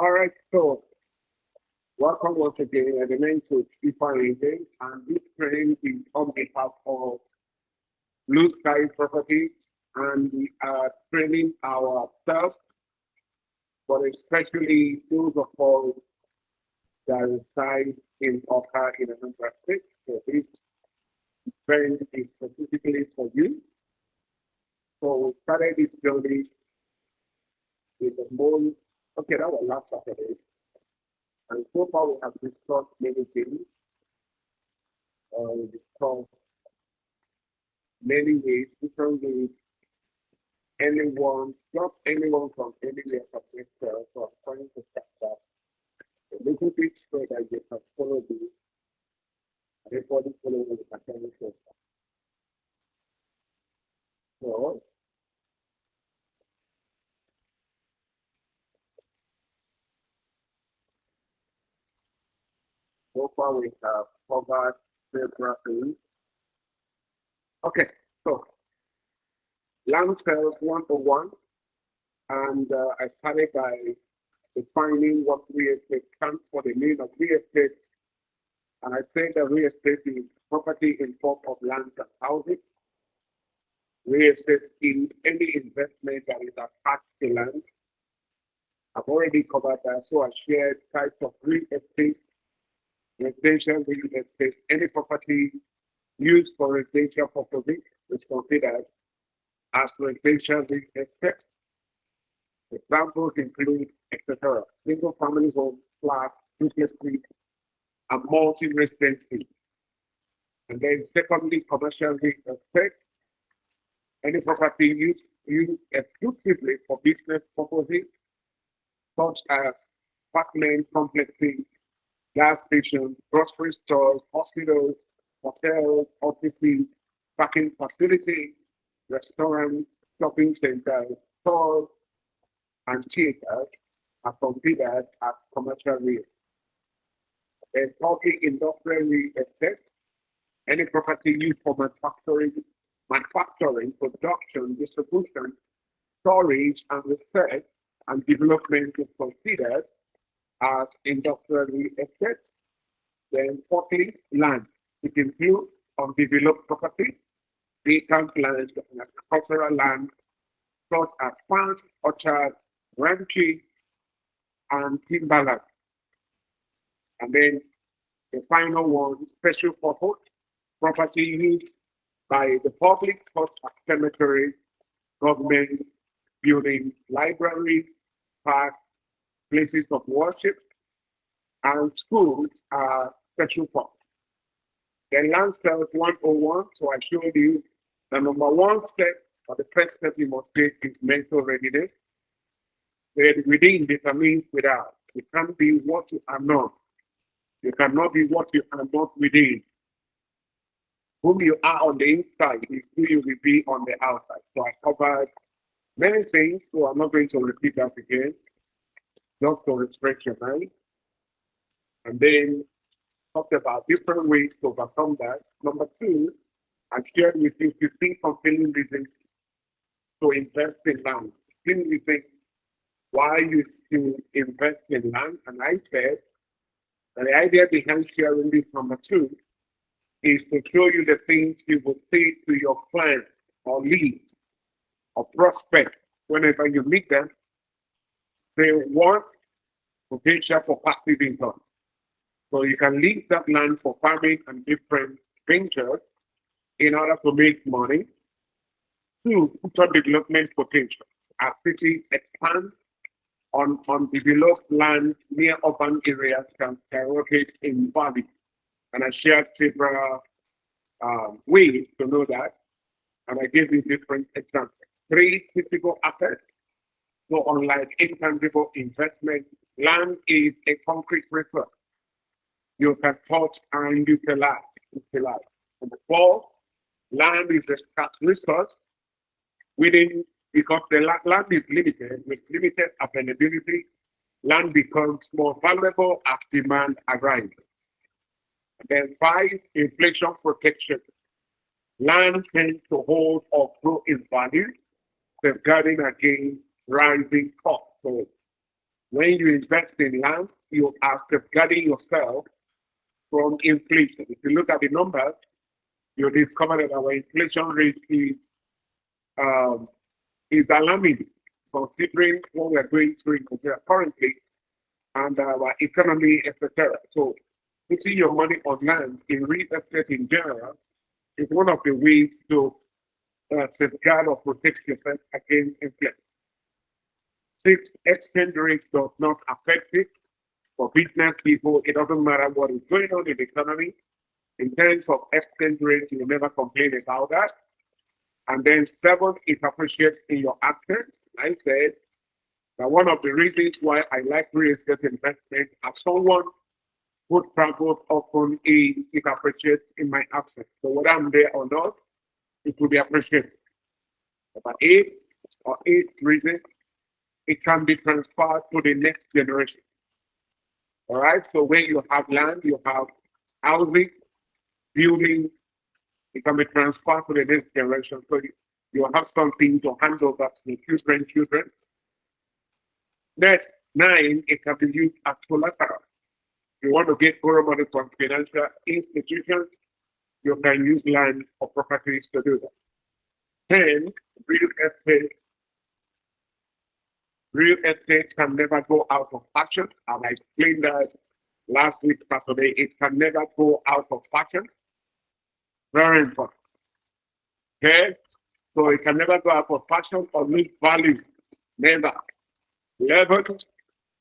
All right, so welcome once again. And the name to Ifeanyi, and this training is on behalf of BlueSky Properties, and we are training ourselves, but especially those of us that reside in Oka in another state. So this training is specifically for you. So we started this journey with the month. Okay, that was last Saturday. And so far we have discussed many things. We discussed many ways, different ways, anyone, not anyone from anywhere from Israel. So I'm trying to start that a little bit so that you can follow me. Everybody follow me at any time. So, so far we have covered several things. Okay, so land sales 101, and I started by defining what real estate stands for, the meaning of real estate. And I said that real estate is property in form of land and housing. Real estate is any investment that is attached to land. I've already covered that, so I shared types of real estate, residential real estate, any property used for residential purposes is considered as residential real estate. Examples include, etc., single family home, flat, duplex, and multi-residency. And then secondly, commercial real estate, any property used exclusively for business purposes, such as apartment complexes, gas stations, grocery stores, hospitals, hotels, offices, parking facilities, restaurants, shopping centers, stores, and theaters are considered as commercial real estate. Then talking industrial real estate, any property used for manufacturing, production, distribution, storage, and research and development is considered as industrial real estate. Then fourthly, land. It includes undeveloped property, vacant land, and agricultural land, such as farms, orchards, ranches, and timberland. And then the final one, special purpose, property used by the public, such as cemeteries, government buildings, libraries, parks, places of worship, and schools are special purpose. Then land sales 101. So I showed you the number one step, or the first step you must take is mental readiness. Where within determines without. You can't be what you are not. You cannot be what you are not within. Whom you are on the inside is who you will be on the outside. So I covered many things, so I'm not going to repeat that again, just to refresh your mind. And then talked about different ways to overcome that. Number two, I shared with you 15 compelling reasons to invest in land. 15 reasons why you should invest in land. And I said that the idea behind sharing this number two is to show you the things you will say to your client or lead or prospect whenever you meet them. They want potential for passive income. So you can leave that land for farming and different ventures in order to make money. Two, future development potential. As cities expand on developed land near urban areas can skyrocket in value. And I shared several ways to know that. And I gave you different examples. Three, physical assets. So unlike intangible investment, land is a concrete resource you can touch and utilize. And the fourth, land is a scarce resource within, because the land is limited, with limited availability, land becomes more valuable as demand arises. And then five, inflation protection. Land tends to hold or grow in value, safeguarding against rising costs. So When you invest in land, you are safeguarding yourself from inflation. If you look at the numbers, you discover that our inflation rate um, is alarming, considering what we're going through in Nigeria currently and our economy, etc. So, putting your money on land in real estate in general is one of the ways to safeguard or protect yourself against inflation. Six, exchange rate does not affect it. For business people, it doesn't matter what is going on in the economy. In terms of exchange rate, you will never complain about that. And then seven, it appreciates in your absence. I said that one of the reasons why I like real estate investment as someone who travels often is it appreciates in my absence. So whether I'm there or not, it will be appreciated. About eight reasons, it can be transferred to the next generation. All right. So when you have land, you have housing, buildings, it can be transferred to the next generation. So you have something to hand over to the children. Next, nine, it can be used as collateral. You want to get borrow money from financial institutions, you can use land or properties to do that. 10, real estate. Real estate can never go out of fashion. And I explained that last week, Saturday. It can never go out of fashion. Very important. Okay? So it can never go out of fashion or lose value. Never. 11,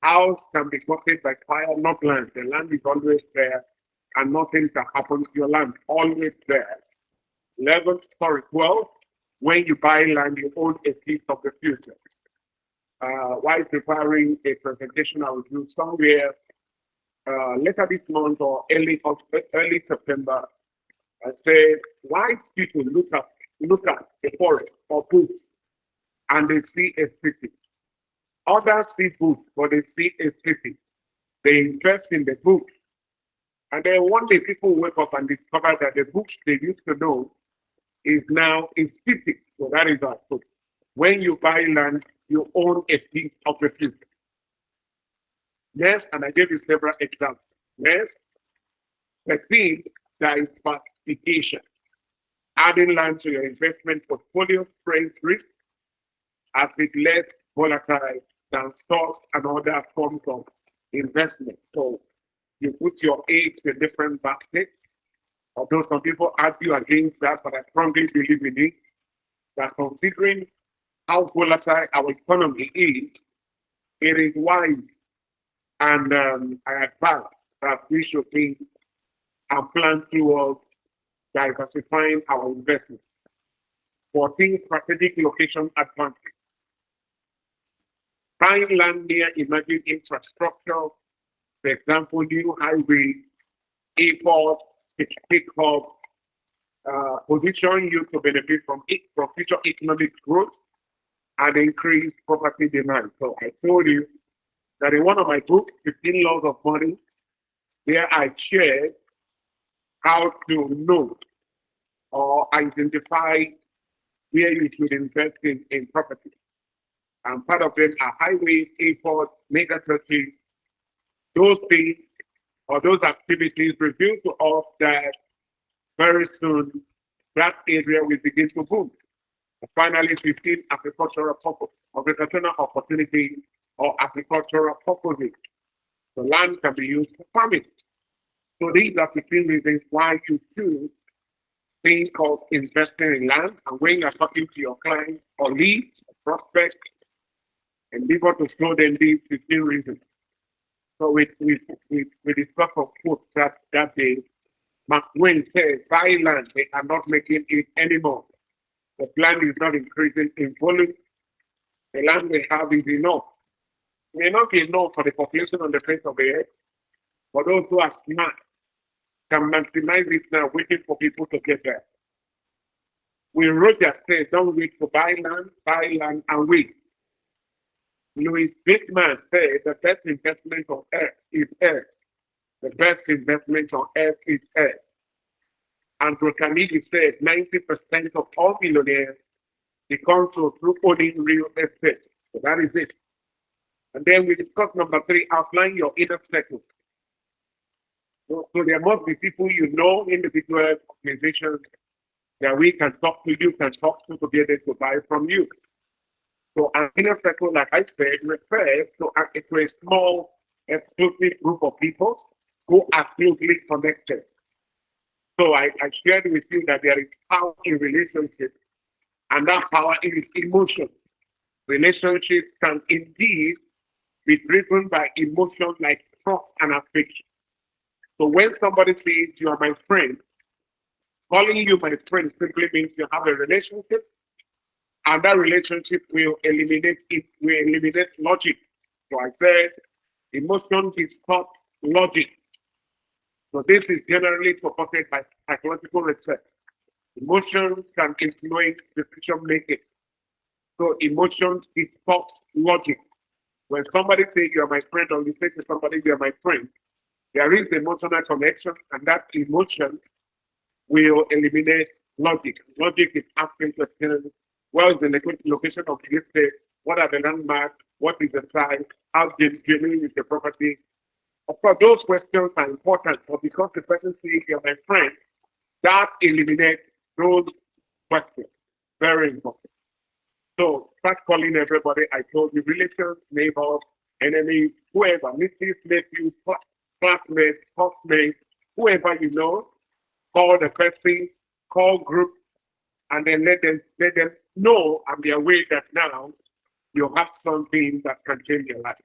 house can be gotten by fire, not land. The land is always there, and nothing can happen to your land. Always there. 12, when you buy land, you own a piece of the future. While preparing a presentation, I will do somewhere later this month or early September. I said, why people look at a forest or books and they see a city. Others see books, but they see a city. They invest in the book. And then one day people wake up and discover that the books they used to know is now in city. So that is our book. When you buy land, you own a piece of the future. Yes, and I gave you several examples. Yes, 13, diversification. Adding land to your investment portfolio spreads risk as it less volatile than stocks and other forms of investment. So you put your eggs in different baskets. Although some people argue against that, but I strongly believe in it, that considering how volatile our economy is, it is wise and I advise that we should think and plan towards diversifying our investments. 14, strategic location advantage. Buying land near emerging infrastructure, for example, new highway, airport, big hub, position you to benefit from future economic growth and increased property demand. So I told you that in one of my books, 15 Laws of Money, there I shared how to know or identify where you should invest in property. And part of them are highways, airports, mega churches. Those things or those activities reveal to us that very soon that area will begin to boom. And finally, 15, agricultural opportunity or agricultural purposes. The land can be used for farming. So these are 15 reasons why you choose things called investing in land. And when you're talking to your clients or leads, or prospects, and be able to show them these 15 reasons. So we discussed of quotes that day. Mark Twain says, buy land, they are not making it anymore. The land is not increasing in volume. The land we have is enough. It may not be enough for the population on the face of the earth, but those who are smart can maximize it now, waiting for people to get there. Will Rogers says, don't wait to buy land and wait. Louis Bickman said the best investment on earth is earth. The best investment on earth is earth. Andrew Carnegie said 90% of all millionaires become so through owning real estate. So that is it. And then we discuss number 3, outline your inner circle. So there must be people you know, individuals, organizations that we can talk to, you can talk to be able to buy from you. So an inner circle, like I said, refers to a small, exclusive group of people who are closely connected. So I shared with you that there is power in relationships, and that power is emotion. Relationships can indeed be driven by emotions like trust and affection. So when somebody says you are my friend, calling you my friend simply means you have a relationship, and that relationship will eliminate logic. So I said emotions is not logic. So this is generally supported by psychological research. Emotions can influence decision making. So emotions distorts logic. When somebody says you are my friend, or you say to somebody you are my friend, there is emotional connection, and that emotion will eliminate logic. Logic is asking questions: where is the location of this place? What are the landmarks? What is the size? How genuine is the property? Of course, those questions are important, but because the person says you're my friend, that eliminates those questions. Very important. So start calling everybody. I told you, relatives, neighbors, enemies, whoever, nieces, nephews, classmates, housemates, whoever you know, call the person, call group, and then let them know and be aware that now you have something that can change your life.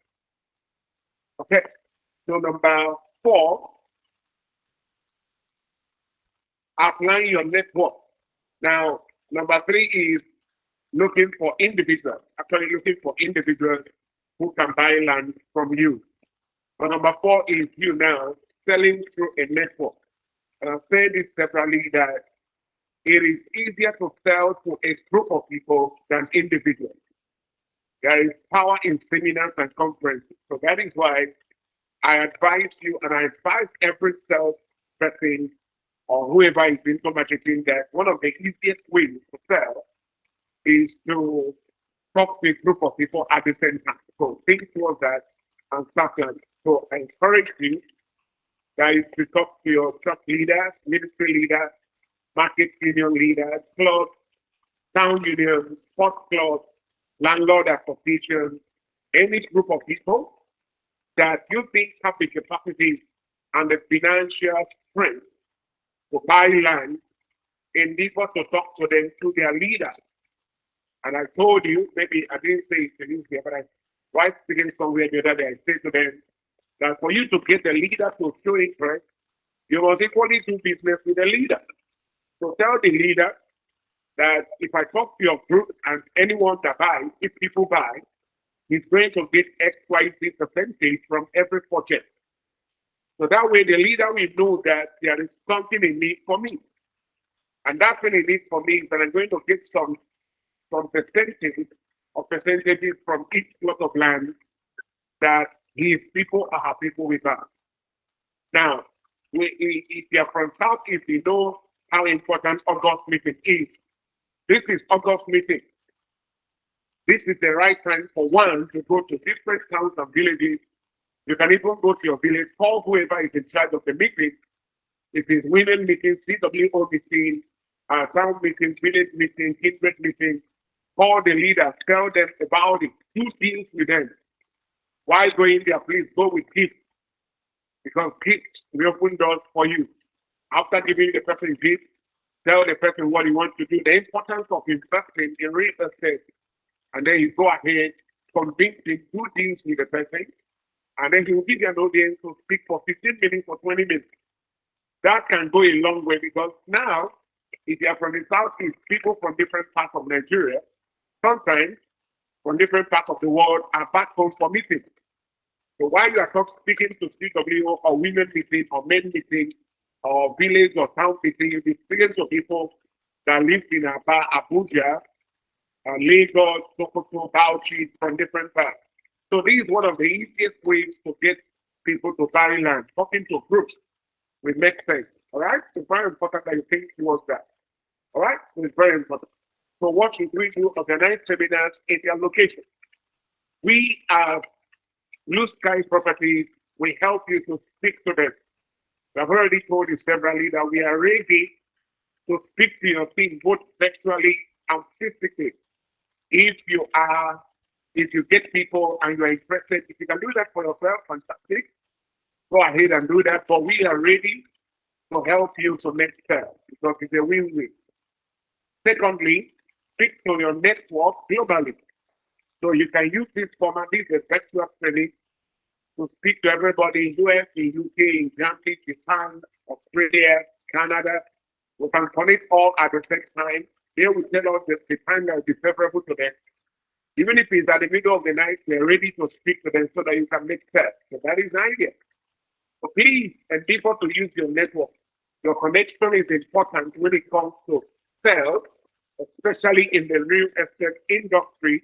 Okay. So number 4, outline your network. Now, number 3 is looking for individuals, who can buy land from you. But number 4 is you now selling through a network. And I've said this separately that it is easier to sell to a group of people than individuals. There is power in seminars and conferences. So that is why I advise you, and I advise every sales person or whoever is into marketing, that one of the easiest ways to sell is to talk to a group of people at the same time. So think towards that and start learning. So I encourage you guys to talk to your church leaders, ministry leaders, market union leaders, clubs, town unions, sports clubs, landlord associations, any group of people that you think have the capacity and the financial strength to buy land, endeavor to talk to them, to their leaders. And I told you, maybe I didn't say it to you here, but I was speaking somewhere the other day, I said to them that for you to get the leader to show interest, you must equally do business with the leader. So tell the leader that if I talk to your group and anyone that buys, if people buy, he's going to get XYZ percentage from every project. So that way the leader will know that there is something in need for me. And that thing in need for me is that I'm going to get some percentages from each plot of land that his people are people with us. Now, if you're from Southeast, you know how important August meeting is. This is August meeting. This is the right time for one to go to different towns and villages. You can even go to your village, call whoever is in charge of the meeting. If it's women meeting, CWO meeting, town meeting, village meeting, kindred meeting, call the leader, tell them about it, do deals with them. Why going there? Please go with gifts, because gifts will open doors for you. After giving the person gift, tell the person what you want to do, the importance of investing in real estate, and then you go ahead, convince him, do things with the person, and then he will give you an audience to speak for 15 minutes or 20 minutes. That can go a long way, because now, if you are from the Southeast, people from different parts of Nigeria, sometimes from different parts of the world, are back home for meetings. So while you are speaking to CWO or women meeting or men meeting or village or town meeting, you'll be speaking to people that live in Abuja, Lagos, Sokoto, Bauchi, from different parts. So this is one of the easiest ways to get people to buy land. Talking to groups will make sense. All right? It's very important that you think towards that. All right? It's very important. So what should we do? Organize seminars in their location. We have Blue Sky Properties, we help you to speak to them. I've already told you severally that we are ready to speak to your team both virtually and physically. If you are, if you get people and you are interested, if you can do that for yourself, fantastic. Go ahead and do that. But we are ready to help you to make sales because it's a win-win. Secondly, speak to your network globally. So you can use this format, this is a virtual training to speak to everybody in US, in UK, in Germany, Japan, Australia, Canada. We can connect all at the same time. They will tell us the time that will be favorable to them. Even if it's at the middle of the night, we're ready to speak to them so that you can make sense. So that is the idea. So please endeavor to use your network. Your connection is important when it comes to sales, especially in the real estate industry.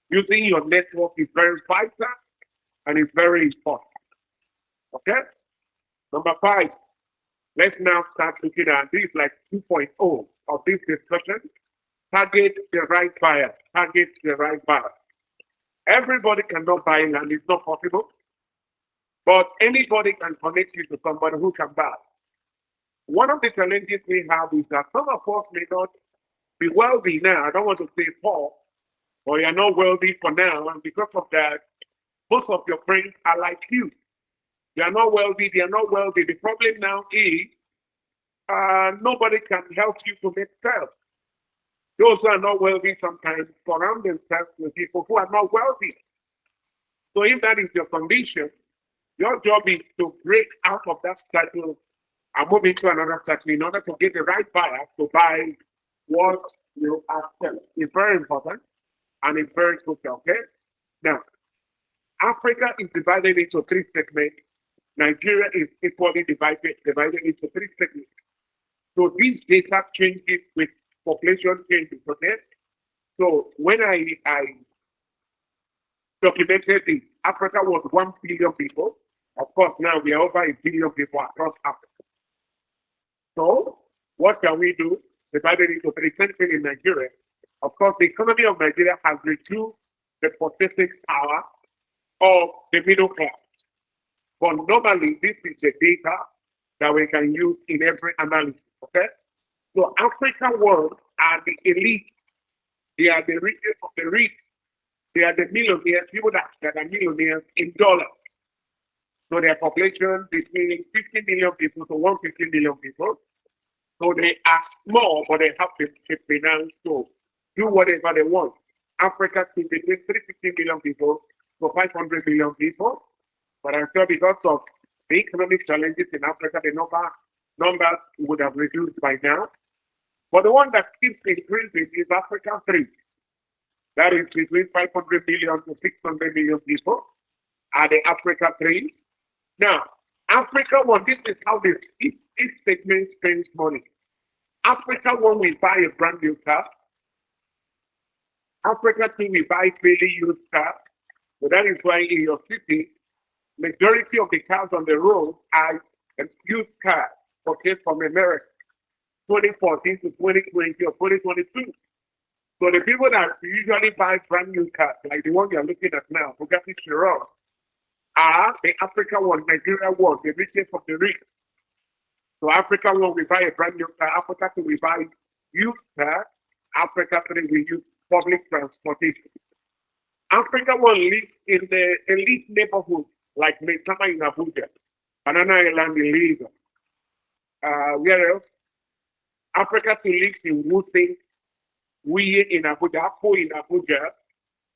Using your network is very vital and it's very important. Okay? Number 5, let's now start looking at this like 2.0 of this discussion. Target the right buyer. Target the right buyer. Everybody cannot buy land, it's not possible. But anybody can connect you to somebody who can buy. One of the challenges we have is that some of us may not be wealthy now. I don't want to say poor, or you're not wealthy for now. And because of that, most of your friends are like you. They are not wealthy. They are not wealthy. The problem now is nobody can help you to make sales. Those who are not wealthy sometimes surround themselves with people who are not wealthy. So if that is your condition, your job is to break out of that cycle and move into another cycle in order to get the right buyer to buy what you are selling. It's very important and it's very crucial. Okay? Now, Africa is divided into 3 segments. Nigeria is equally divided into 3 segments. So this data changes with population changes. Okay? So when I documented this, Africa was 1 billion people. Of course, now we are over 1 billion people across Africa. So what can we do? Divided into 3 countries in Nigeria. Of course, the economy of Nigeria has reduced the purchasing power of the middle class. But normally, this is the data that we can use in every analysis, okay? So African world are the elite. They are the richest of the rich. They are the millionaires, people that are millionaires in dollars. So their population between 50 million people to 150 million people. So they are small, but they have the finance to do whatever they want. Africa is between 350 million people to 500 million people. But I'm sure because of the economic challenges in Africa, the numbers would have reduced by now. But the one that keeps increasing is Africa 3. That is between 500 million to 600 million people are the Africa 3. Now, Africa 1, this is how each segment spends money. Africa 1, we buy a brand new car. Africa 2, we buy fairly used cars. So that is why in your city, majority of the cars on the road are used cars purchased from America, 2014 to 2020 or 2022. So the people that usually buy brand new cars, like the one you're looking at now, Bugatti Chiron, are the Africa 1, Nigeria 1, the richest of the rich. So Africa 1, we buy a brand new car. Africa 2, we buy used car. Africa 3, we use public transportation. Africa 1 lives in the elite neighborhood, like Metama in Abuja, Banana Island in Lagos. Where else? Africa 2 lives in Wuse, Wuye in Abuja, Apo in Abuja,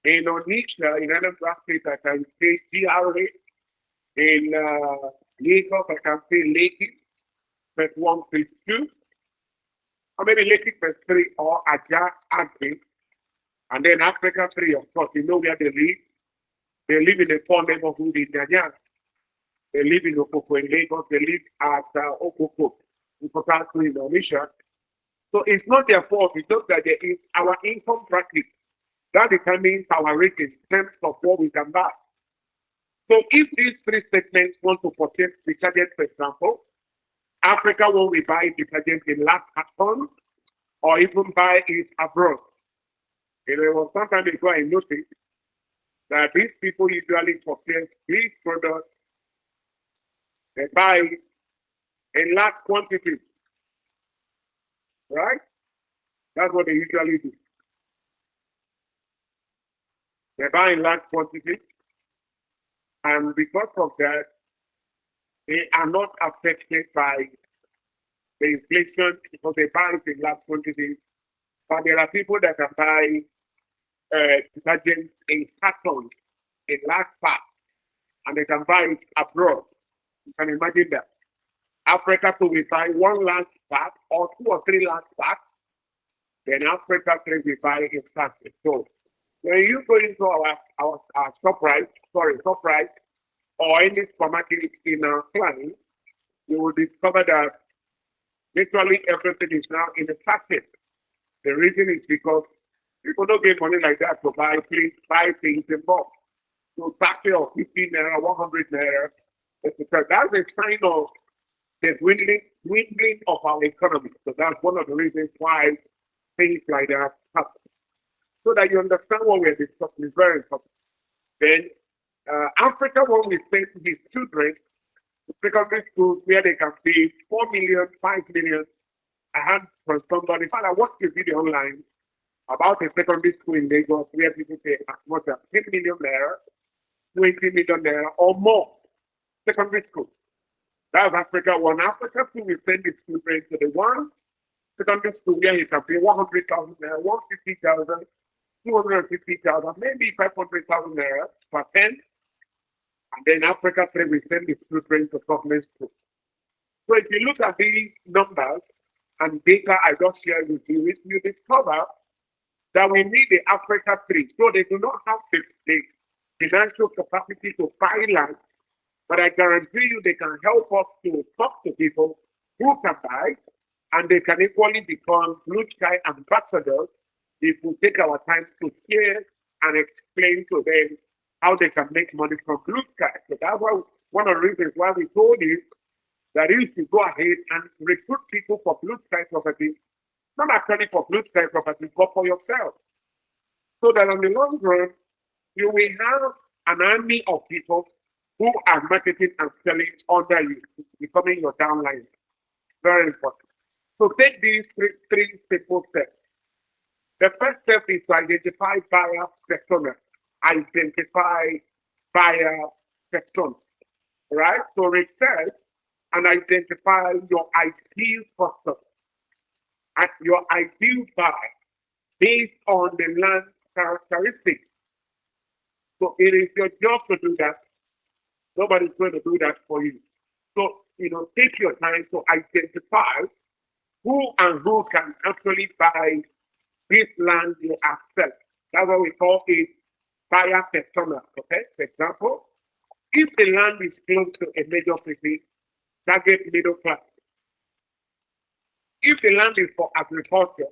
in Onitsha, in Anambra State, I can say GRA, in Lagos, I can say Lekki, phase 1, phase 2, or maybe Lekki phase 3, or Aja, Agbe. And then Africa 3, of course, you know where they live. They live in a poor neighborhood in Nyanya. They live in Okoko in Lagos. They live at Okoko in Kotaku in Onitsha. So it's not their fault. It's just that there is our income bracket that determines our rating in terms of what we can buy. So if these 3 segments want to purchase detergent, for example, Africa will we buy detergent in large cartons or even buy it abroad. There was some time ago I noticed that these people usually purchase these products, they buy in large quantities, right? That's what they usually do. They buy in large quantities, and because of that, they are not affected by the inflation because they buy it in large quantities. But there are people that can buy detergent in cartons, in large packs, and they can buy it abroad. You can imagine that. Africa to we buy one large pack or two or three large packs, then Africa to we buy instantly. So when you go into our ShopRite, or any supermarket in our client, you will discover that literally everything is now in the packet. The reason is because people don't get money like that to buy things in bulk. So packet of 50 naira, 100 naira, etc. That's a sign of the dwindling of our economy. So that's one of the reasons why things like that happen. So that you understand what we're discussing is very important. Then Africa, when we send his children to secondary schools where they can pay 4 million, 5 million, I had from somebody, I watched a video online about a secondary school in Lagos where people pay as much as 10 million naira, 20 million naira, or more. Secondary school. That's Africa 1. Africa 2, we send the children to the one secondary school where you can pay 100,000 naira, 150,000, 250,000, maybe 500,000 naira per 10. And then Africa 3, we send the children to government school. So if you look at these numbers and data I just shared with you, you discover that we need the Africa 3. So they do not have the financial capacity to buy land, but I guarantee you they can help us to talk to people who can buy, and they can equally become BlueSky ambassadors if we take our time to share and explain to them how they can make money from BlueSky. So that's why one of the reasons why we told you that you should go ahead and recruit people for BlueSky property, not actually for BlueSky property, but for yourself. So that on the long run, you will have an army of people who are marketing and selling under you, becoming your downline. Very important. So take these three simple steps. The first step is to identify buyer persona. Identify buyer persona, right? So research and identify your ideal customer, and your ideal buyer based on the land characteristics. So it is your job to do that. Nobody's going to do that for you. So, take your time to identify who and who can actually buy this land you are selling. That's what we call it buyer persona. Okay, for example, if the land is close to a major city, target middle class. If the land is for agriculture,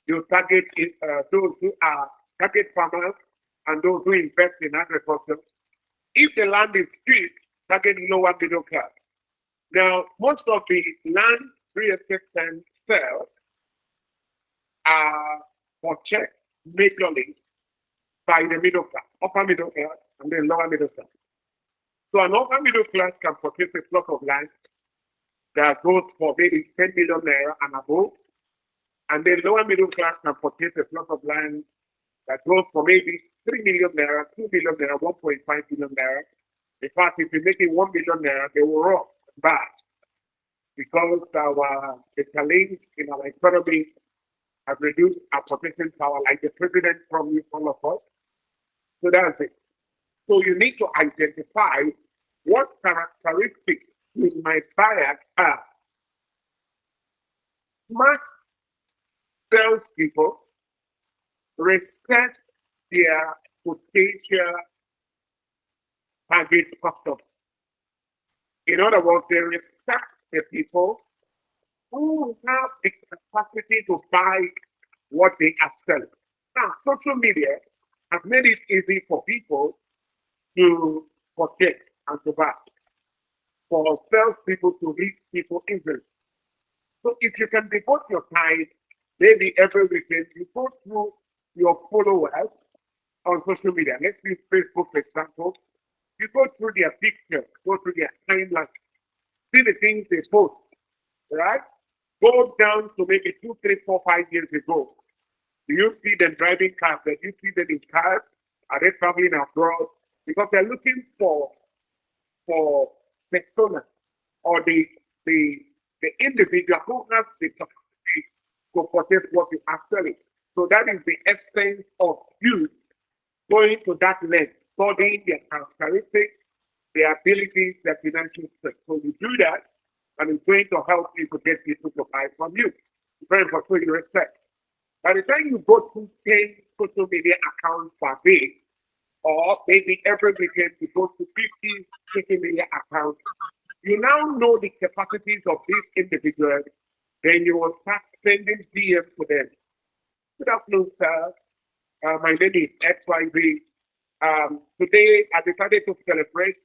you target those who are target farmers and those who invest in agriculture. If the land is cheap, target lower middle class. Now, most of the land real estate firms sell are purchased majorly by the middle class, upper middle class, and then lower middle class. So an upper middle class can purchase a plot of land that goes for maybe 10 million naira and above, and then lower middle class can purchase a plot of land that goes for maybe 3 million naira, 2 million naira, 1.5 million naira. In fact, if you're making 1 million naira, they will rock back because the challenge in our economy has reduced our purchasing power, like the president promised all of us. So that's it. So you need to identify what characteristics will my buyer have. Smart salespeople reset their potential target customer. In other words, they respect the people who have the capacity to buy what they are selling. Now, social media has made it easy for people to purchase and to buy, for salespeople to reach people easily. So if you can devote your time, maybe every weekend, you go through your followers on social media. Let's use Facebook, for example. You go through their pictures, go through their timeline, see the things they post, right? Go down to maybe 2, 3, 4, 5 years ago. Do you see them driving cars? Do you see them in cars? Are they traveling abroad? Because they're looking for persona or the individual who has the capacity to protect what is actually. So that is the essence of you going to that length, studying their characteristics, their abilities, their financial strength. So you do that, and it's going to help you to get people to buy from you. Very important, so you respect. By the time you go to 10 social media accounts per day, or maybe every weekend you go to 50 social media accounts, you now know the capacities of these individuals, then you will start sending DMs to them. Good afternoon, sir. My name is XYZ. Today, I decided to celebrate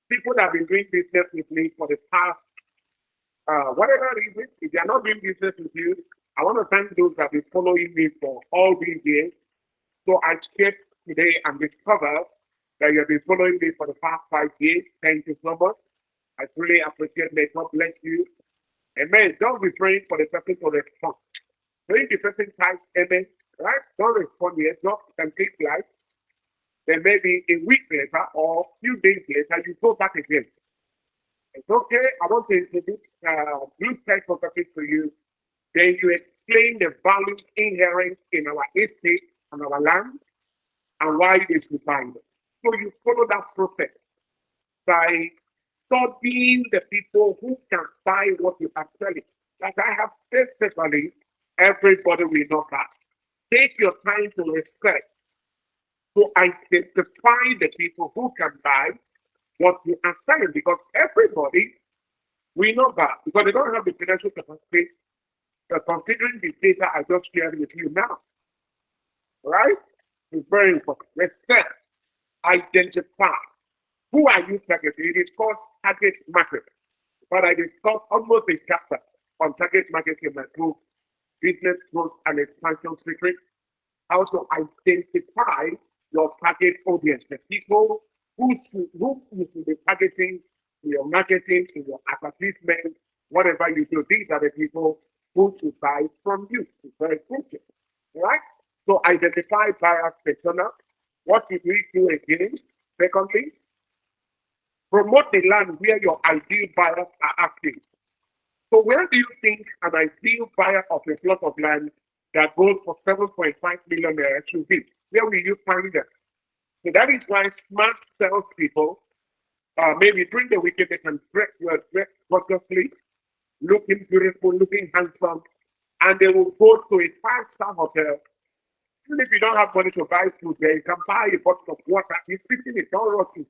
people that have been doing business with me for the past, whatever reason. If they are not doing business with you, I want to thank those that have been following me for all these years. So I checked today and discovered that you have been following me for the past 5 years. Thank you so much. I truly appreciate it. May God bless you. Amen. Don't be praying for the person to respond. When the person types amen, right? Don't respond yet. Just can take life. Then maybe a week later or a few days later, you go back again. It's okay. I want to introduce BlueSky properties to you. Then you explain the values inherent in our estate and our land and why they should buy it. So you follow that process by studying the people who can buy what you are selling. Like I have said separately, everybody will know that. Take your time to research, to identify the people who can buy what you are selling, because everybody will know that, because they don't have the financial capacity, considering the data I just shared with you now. Right? It's very important. Research, identify. Who are you targeting? It is called target market. But I discussed almost a chapter on target market in my book, Business Growth and Expansion Secret. How to identify your target audience, the people who you should be targeting in your marketing, in your advertisement, whatever you do. These are the people who should buy from you. It's very crucial. Right? So identify buyers persona. What should we do again? Secondly, promote the land where your ideal buyers are active. So where do you think an ideal buyer of a plot of land that goes for 7.5 million naira should be? Where will you find them? So that is why smart salespeople, maybe during the weekend, they can dress gorgeously, looking beautiful, looking handsome, and they will go to a 5-star hotel. Even if you don't have money to buy food there, you can buy a bottle of water. You're sipping it, don't rush it.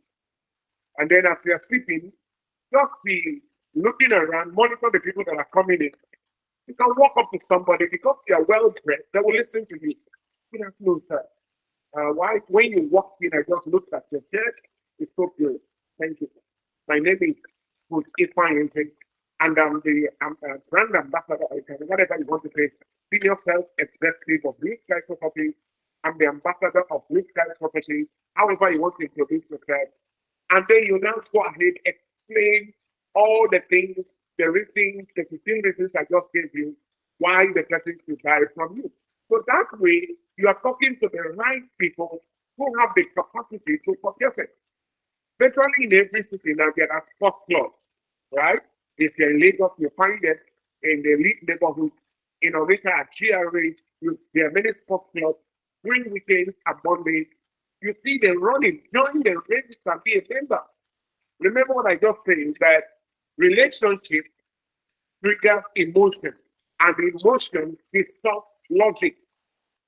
And then as you're sipping, just be looking around, monitor the people that are coming in. You can walk up to somebody because you are well dressed, they will listen to you. Good afternoon, sir. Why, when you walked in, I just looked at your shirt. It's so good. Thank you. My name is Ifeanyi, and I'm the brand ambassador, whatever you want to say, senior sales executive of BlueSky Properties. I'm the ambassador of BlueSky Properties, however you want to introduce yourself. And then you now go ahead, explain all the things, the reasons, the 15 reasons I just gave you, why the person should buy from you. So that way, you are talking to the right people who have the capacity to purchase it. Virtually in every city now, there are sports clubs, right? If you're in Lagos, you find them in the elite neighborhood. In Onitsha at GRA, there are many sports clubs. During weekends and Mondays, you see them running, join the races and be a member. Remember what I just said is that relationship triggers emotion, and emotion distorts logic.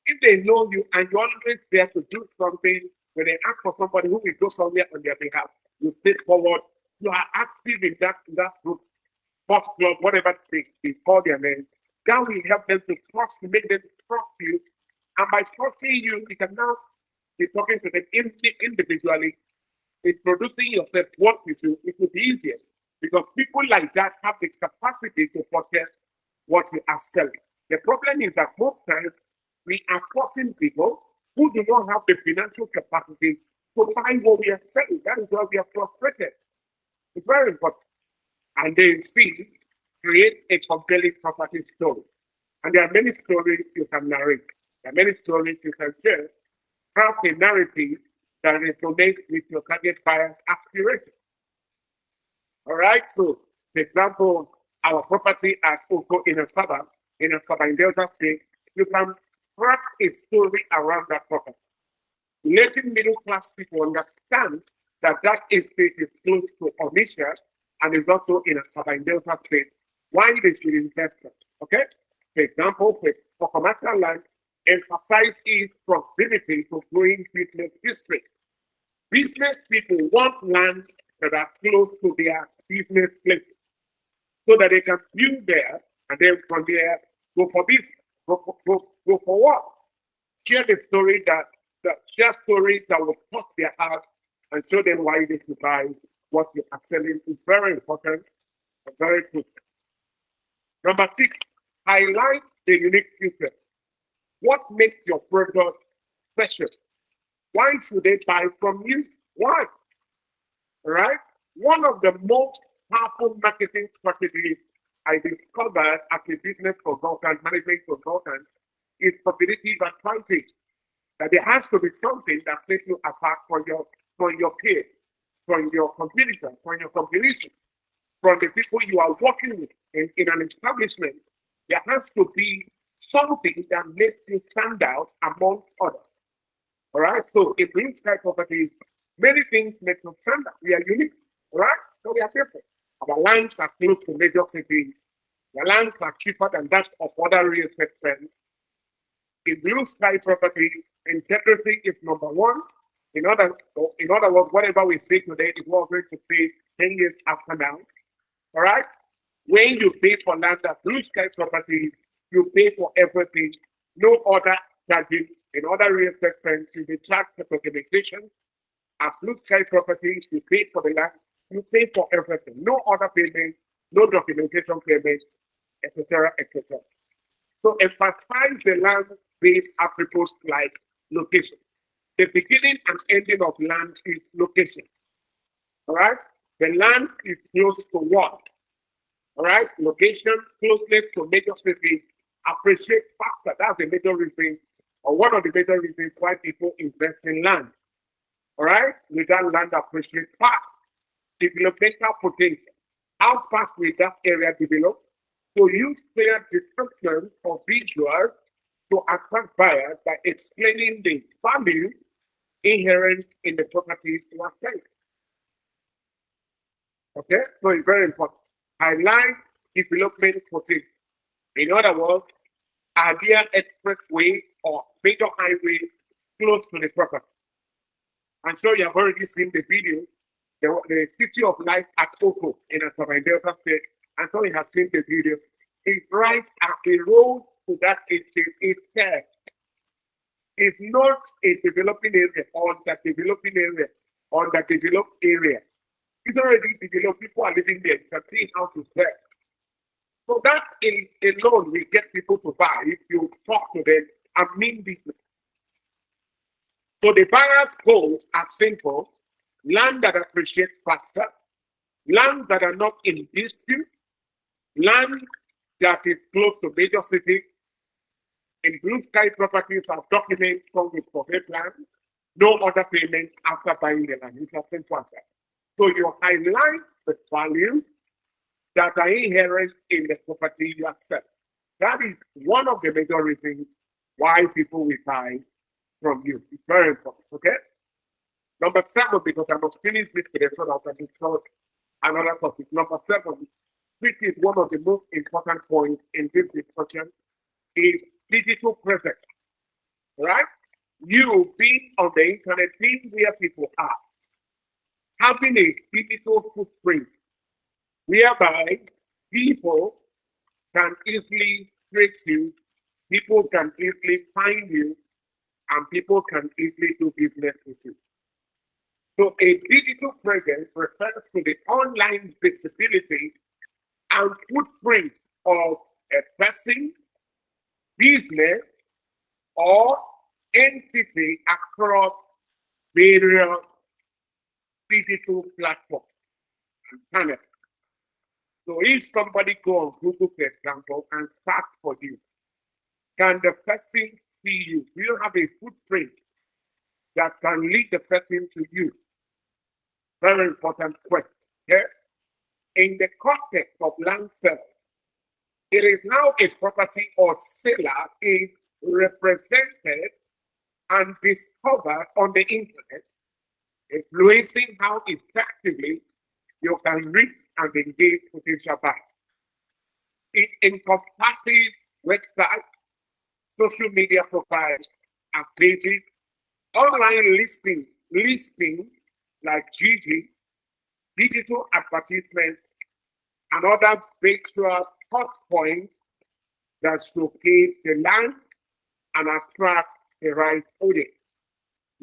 If they know you and you're always there to do something, when they ask for somebody who will go somewhere on their behalf, you step forward, you are active in that group, sports club, whatever they call their name. That will help them to trust you, make them trust you. And by trusting you, you can now be talking to them individually, introducing yourself, what you do, it will be easier. Because people like that have the capacity to purchase what you are selling. The problem is that most times we are forcing people who do not have the financial capacity to buy what we are selling. That is why we are frustrated. It's very important. And then C, create a compelling property story. And there are many stories you can narrate. There are many stories you can share. Craft a narrative that resonates with your target buyer's aspiration. All right. So, for example, our property at Oko in a suburb in Delta State, you can craft a story around that property, letting middle class people understand that that estate is close to Onisha and is also in a suburb in Delta State. Why they should invest it? Okay. For example, for commercial land, emphasize its proximity to growing business districts. Business people want land that are close to their business places so that they can build there and then from there go for business, go for work. Share the story share stories that will touch their heart and show them why they should buy what you are selling. Is very important and very good. Number 6, highlight the unique features. What makes your product special? Why should they buy from you? Why? Right? One of the most powerful marketing strategies I discovered as a business consultant, management consultant, is competitive advantage. That there has to be something that sets you apart from your peers, from your competitors, from your competition, from the people you are working with in an establishment. There has to be something that makes you stand out among others. All right. So in BlueSky properties, many things make us stand out. We are unique. All right. So we are different. Our lands are close to major cities. The lands are cheaper than that of other real estate firms. In BlueSky properties, integrity is number one. In other words, whatever we say today is what we're going to say 10 years after now. All right. When you pay for land at BlueSky properties, you pay for everything. No other charges. In other real estate firms, you be charged for documentation. At BlueSky properties, you pay for the land, you pay for everything. No other payment, no documentation payment, etc., etc. So emphasize the land-based attributes like location. The beginning and ending of land is location. All right? The land is close to what? All right? Location, closeness to major cities, appreciate faster. That's the major reason, or one of the major reasons why people invest in land. All right? Without land appreciate fast. Developmental potential. How fast will that area develop? So use clear descriptions or visuals to attract buyers by explaining the value inherent in the properties you are selling. Okay? So it's very important. Highlight development potential. In other words, are there expressways or major highways close to the property? I'm sure you have already seen the video. The City of Life at Oko in a Delta State. I'm sure you have seen the video. It drives a road to that estate is there. It's not a developing area or that developing area or that developed area. It's already developed. People are living there. You can see how to sell. So that alone will get people to buy if you talk to them and mean business. So the buyer's goals are simple: land that appreciates faster, land that are not in dispute, land that is close to major cities. In BlueSky properties are documents come with survey plan, no other payment after buying the land. It's a simple as that. So you highlight the value that are inherent in the property you are selling. That is one of the major reasons why people will buy from you. It's very important, okay? Number 7, because I must finish this today so that I can discuss another topic. Number 7, which is one of the most important points in this discussion, is digital presence, right? You being on the internet, being where people are, having a digital footprint whereby people can easily trace you, people can easily find you, and people can easily do business with you. So a digital presence refers to the online visibility and footprint of a person, business, or entity across various digital platforms and channels. So if somebody go on Google, for example, and search for you, can the person see you? Do you have a footprint that can lead the person to you? Very important question. Here, in the context of land sale, it is now a property or seller is represented and discovered on the internet, influencing how effectively you can reach and engage potential buyers. It encompasses websites, social media profiles and pages, online listings like GG, digital advertisement, and other virtual touch points that showcase the land and attract the right audience.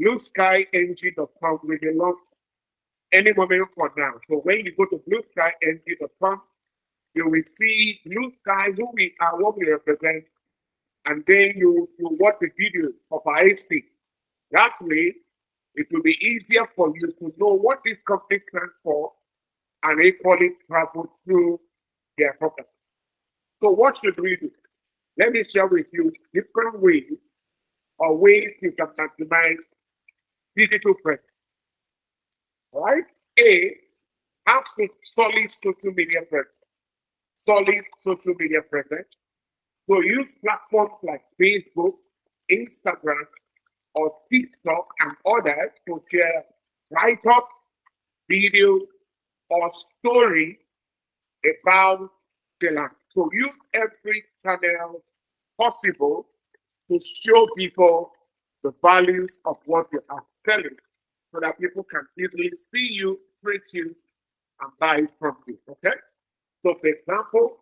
BlueSkyNG.com will be launched any moment from now. So when you go to BlueSkyNG.com, you will see Blue Sky, who we are, what we represent, and then you watch the video of our estate. That way, it will be easier for you to know what this company stands for and equally travel through their property. So what should we do? Let me share with you different ways you can maximize digital presence. All right? A, have solid social media presence. Solid social media presence. So use platforms like Facebook, Instagram, or TikTok and others to share write-ups, videos, or stories about the land. So use every channel possible to show people the values of what you are selling so that people can easily see you, praise you, and buy from you. Okay? So, for example,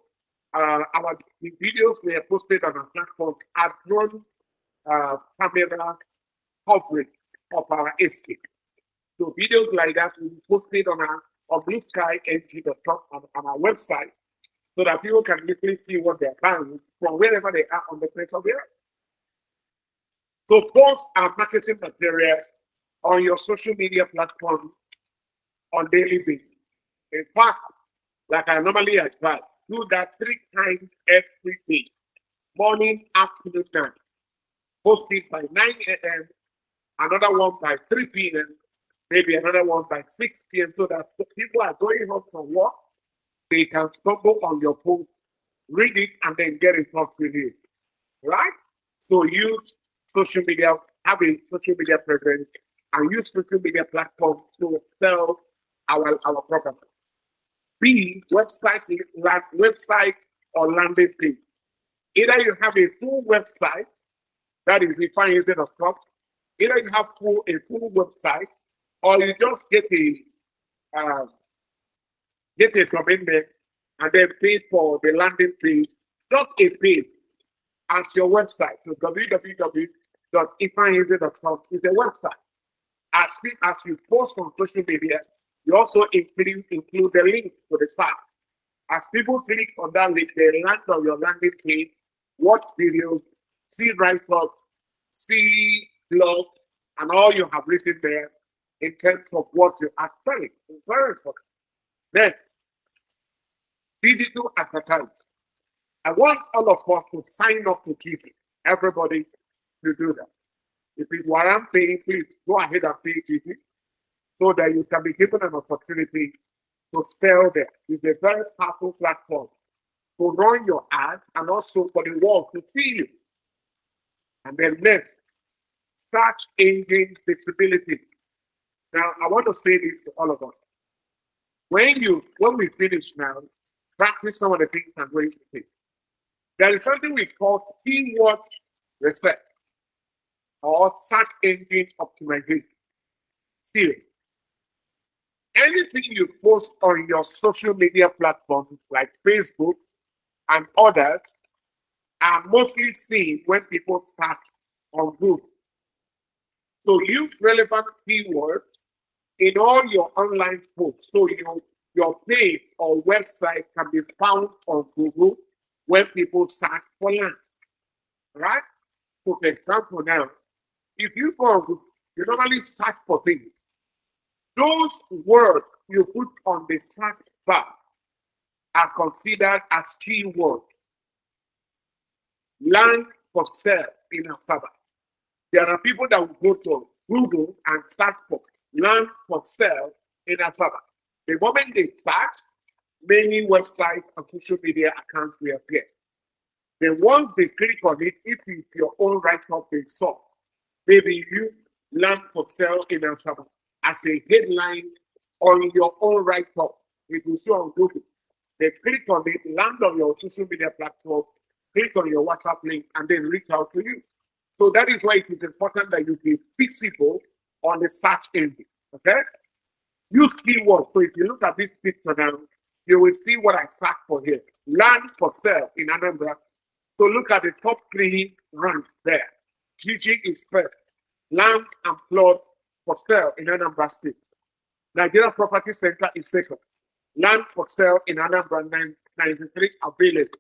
the videos we have posted on our platform are drone camera coverage of our estate. So videos like that will be posted on BlueSkyNG.com on our website so that people can literally see what they're buying from wherever they are on the place of the earth. So post our marketing materials on your social media platform on daily basis. In fact, like I normally advise, do that 3 times every day, morning, afternoon, night. Post it by 9 a.m., another one by 3 p.m., maybe another one by 6 p.m., so that people are going home from work, they can stumble on your post, read it, and then get in touch with you. Right? So use social media, have a social media presence, and use social media platforms to sell our property. B, website or landing page. Either you have a full website, that is Ifeanyi.com. Either you have a full website, or you just get a domain name and then pay for the landing page, just a page as your website. So www.ifeanyi.com is a website. As you post on social media, you also include the link to the site. As people click on that link, they land on your landing page, watch videos, see write-ups, see blogs, and all you have written there in terms of what you are selling. It's very important. Next, digital advertising. I want all of us to sign up to GG. Everybody to do that. If you are paying, please go ahead and pay GG so that you can be given an opportunity to sell there. It's a very powerful platform to run your ads and also for the world to see you. And then next, search engine visibility. Now, I want to say this to all of us. When we finish now, practice some of the things I'm going to say. There is something we call keyword research or search engine optimization. Serious. Anything you post on your social media platforms like Facebook and others are mostly seen when people search on Google. So use relevant keywords in all your online posts. So your page or website can be found on Google when people search for land. Right? So for example now, if you go on Google, you normally search for things. Those words you put on the search bar are considered as keywords. Land for sale in Asaba. There are people that will go to Google and search for land for sale in Asaba. The moment they search, many websites and social media accounts will appear. Then once they click on it, if it's your own write-up they saw, maybe use land for sale in Asaba as a headline on your own write-up. It will show on Google. They click on it, land on your social media platform, click on your WhatsApp link, and then reach out to you. So that is why it is important that you be visible on the search engine. Okay? Use keywords. So if you look at this picture now, you will see what I searched for here. Land for sale in Anambra. So look at the top 3 ranks there. Gigi is first. Land and plots for sale in Anambra State. Nigeria Property Center is second. Land for sale in Anambra 93 available.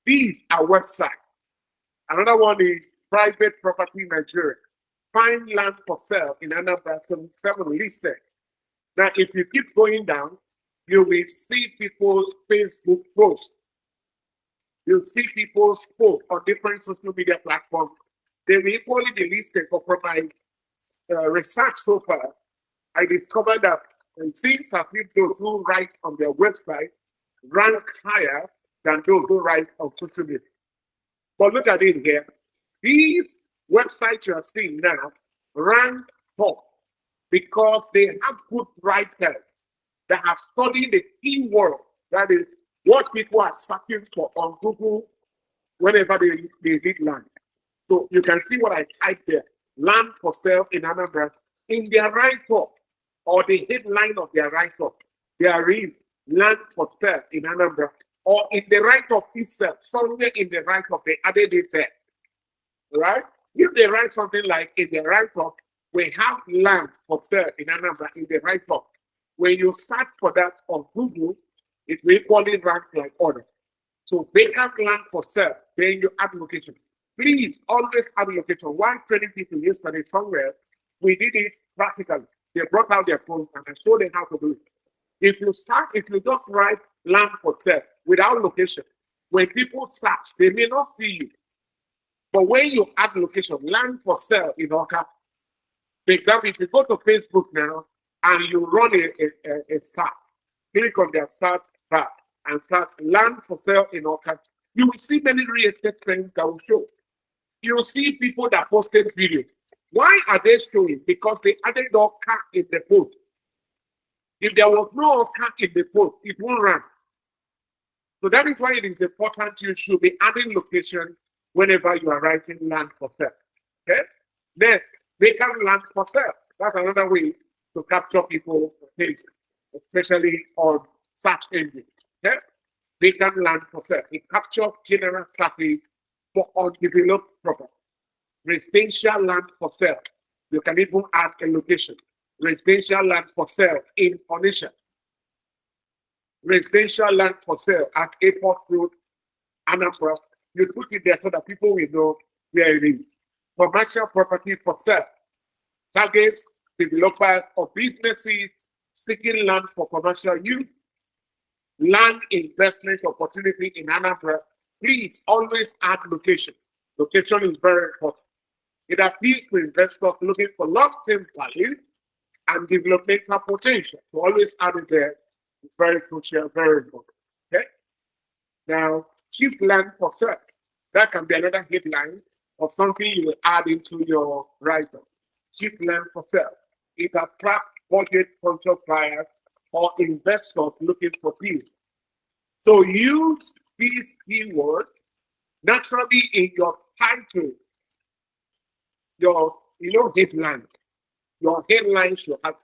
These are websites. Another one is Private Property Nigeria. Find land for sale in Anambra 77 listed. Now, if you keep going down, you will see people's Facebook posts. You'll see people's posts on different social media platforms. They will equally be listed. But from my research so far, I discovered that it seems as if those who write on their website rank higher than those who write on social media. But look at it here. These websites you are seeing now rank top because they have good writers that have studied the keyword, that is what people are searching for on Google whenever they need land. So you can see what I typed there. Land for sale in Anambra. In their write-up or the headline of their write-up, there is land for sale in Anambra. Or in the write-up itself, somewhere in the write-up, they added it there. Right? If they write something like in the write-up, we have land for sale in Anambra in the write-up. When you search for that on Google, it will equally rank like others. So vacant land for sale, then you add location. Please always add location. While training people yesterday somewhere, we did it practically. They brought out their phones and I showed them how to do it. If you just write land for sale without location, when people search, they may not see you. But when you add location, land for sale in Oka, for example, if you go to Facebook now and you run a search, click on their search bar and search land for sale in Oka, you will see many real estate trends that will show. You will see people that posted videos. Why are they showing? Because they added Oka in the post. If there was no Oka in the post, it won't run. So that is why it is important you should be adding location whenever you are writing land for sale. Okay? Next, vacant land for sale. That's another way to capture people's attention, especially on search engines. Okay? Vacant land for sale. It captures general traffic for undeveloped property. Residential land for sale. You can even add a location. Residential land for sale in Onitsha. Residential land for sale at Airport Road, Anambra. You put it there so that people will know where it is. Commercial property for sale. Targets developers or businesses seeking land for commercial use. Land investment opportunity in Anambra. Please always add location. Location is very important. It appeals to investors looking for long-term value and developmental potential. So always add it there. It's very crucial, very important. Okay? Now, cheap land for sale. That can be another headline or something you will add into your write-up. Cheap land for sale. It attracts budget-conscious buyers or investors looking for deals. So use these keywords naturally in your title, your headline. Your headline should have,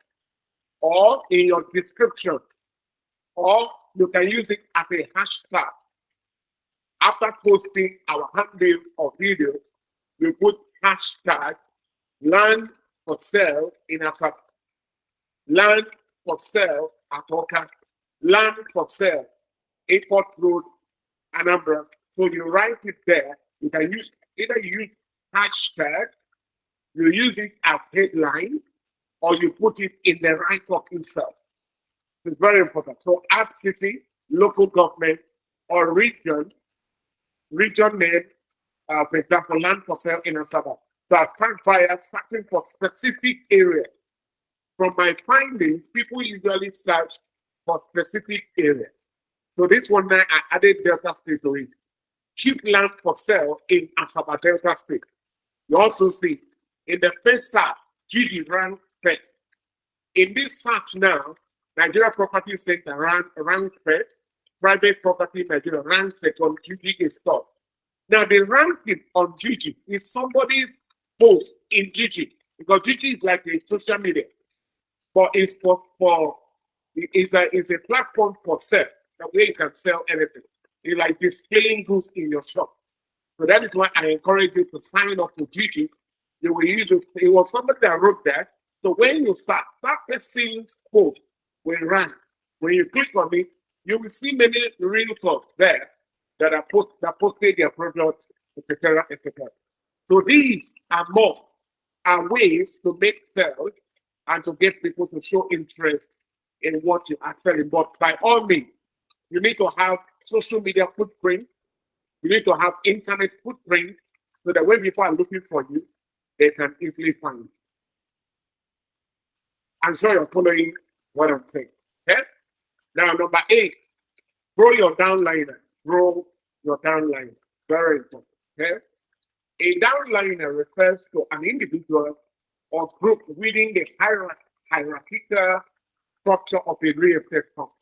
or in your description, or you can use it as a hashtag. After posting our handle or video, we put hashtag land for sale in Asaba, land for sale at Oka, land for sale, Airport Road, Anambra. So you write it there. You can use either you use hashtag you use it as headline or you put it in the write-up itself. It's very important. So add city, local government, or region name, for example, land for sale in Asaba. So attract buyers searching for specific area. From my findings, people usually search for specific area. So this one night I added Delta State to it. Cheap land for sale in Asaba Delta State. You also see in the first search, Gigi ran first. In this search now, Nigeria Property Center ran first. Private property Nigeria ran second. Gigi is third. Now the ranking on Gigi is somebody's post in Gigi because Gigi is like a social media, but it's a platform for sale. The way you can sell anything. It's like displaying goods in your shop. So that is why I encourage you to sign up to Gigi. You will use it. It was somebody that wrote that. So when you start, that person's post will run. When you click on it, you will see many realtors there that posted their product, etc., etc. So these are ways to make sales and to get people to show interest in what you are selling. But by all means, you need to have social media footprint. You need to have internet footprint so that when people are looking for you, they can easily find you. I'm sure you're following what I'm saying. Okay? Now, number 8, grow your downliner. Grow your downliner. Very important. Okay? A downliner refers to an individual or group within the hierarchical structure of a real estate company.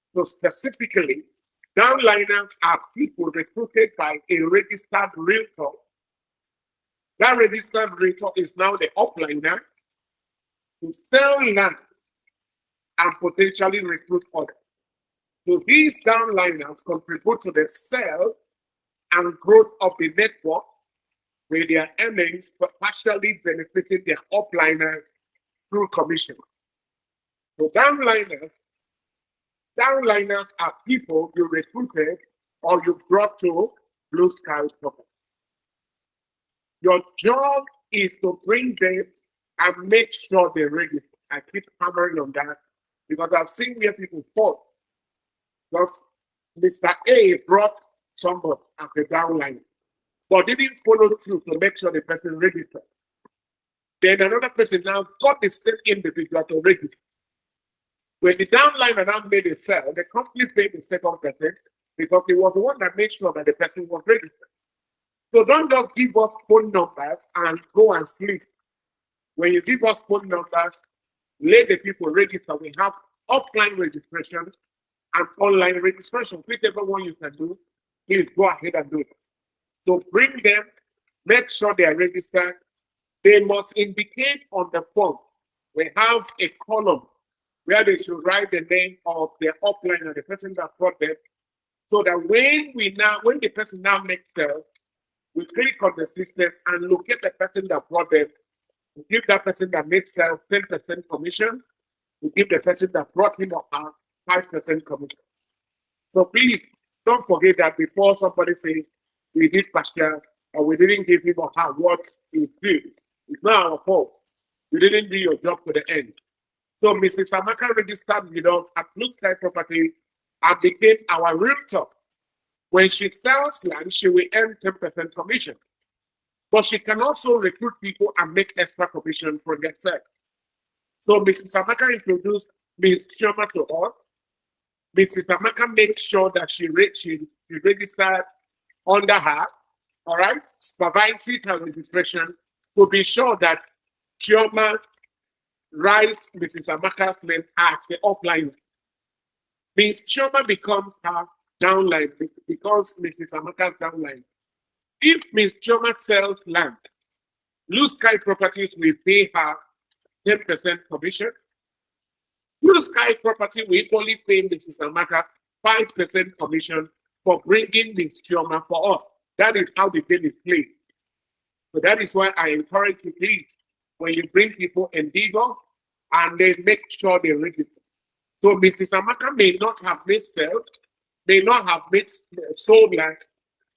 So specifically, downliners are people recruited by a registered realtor. That registered realtor is now the upliner to sell land and potentially recruit others. So these downliners contribute to the sale and growth of the network with their earnings partially benefiting their upliners through commission. So downliners are people you recruited or you brought to BlueSky property. Your job is to bring them and make sure they're ready. I keep hammering on that because I've seen where people fall. Because Mr. A brought somebody as a downline, but didn't follow through to make sure the person registered. Then another person now got the same individual to register. When the downliner now made a sale, the company paid the second person because he was the one that made sure that the person was registered. So don't just give us phone numbers and go and sleep. When you give us phone numbers, let the people register. We have offline registration and online registration. Whichever one you can do, please go ahead and do it. So bring them, make sure they are registered. They must indicate on the form. We have a column where they should write the name of the upliner, the person that brought them, so that when the person now makes sales, we click on the system and locate the person that brought them. We give that person that made sales 10% commission. We give the person that brought him or her 5% commission. So please don't forget that before somebody says we did partial or we didn't give him or her what is due. It's not our fault. You didn't do your job to the end. So Mrs. Amaka registered with us at BlueSky Property and became our realtor. When she sells land, she will earn 10% commission. But she can also recruit people and make extra commission from that side. So Mrs. Amaka introduced Ms. Chioma to us. Mrs. Amaka made sure that she registered under her, all right, supervises her registration to be sure that Chioma writes Mrs. Amaka's name as the upliner. Ms. Chioma becomes her downline because Mrs. Amaka's downline. If Ms. Chioma sells land, BlueSky Properties will pay her 10% commission. BlueSky Property will equally pay Mrs. Amaka 5% commission for bringing Ms. Chioma for us. That is how the game is played. So that is why I encourage you, please, when you bring people in Digo, and they make sure they register. So Mrs. Amaka may not have made sales, may not have made sold land,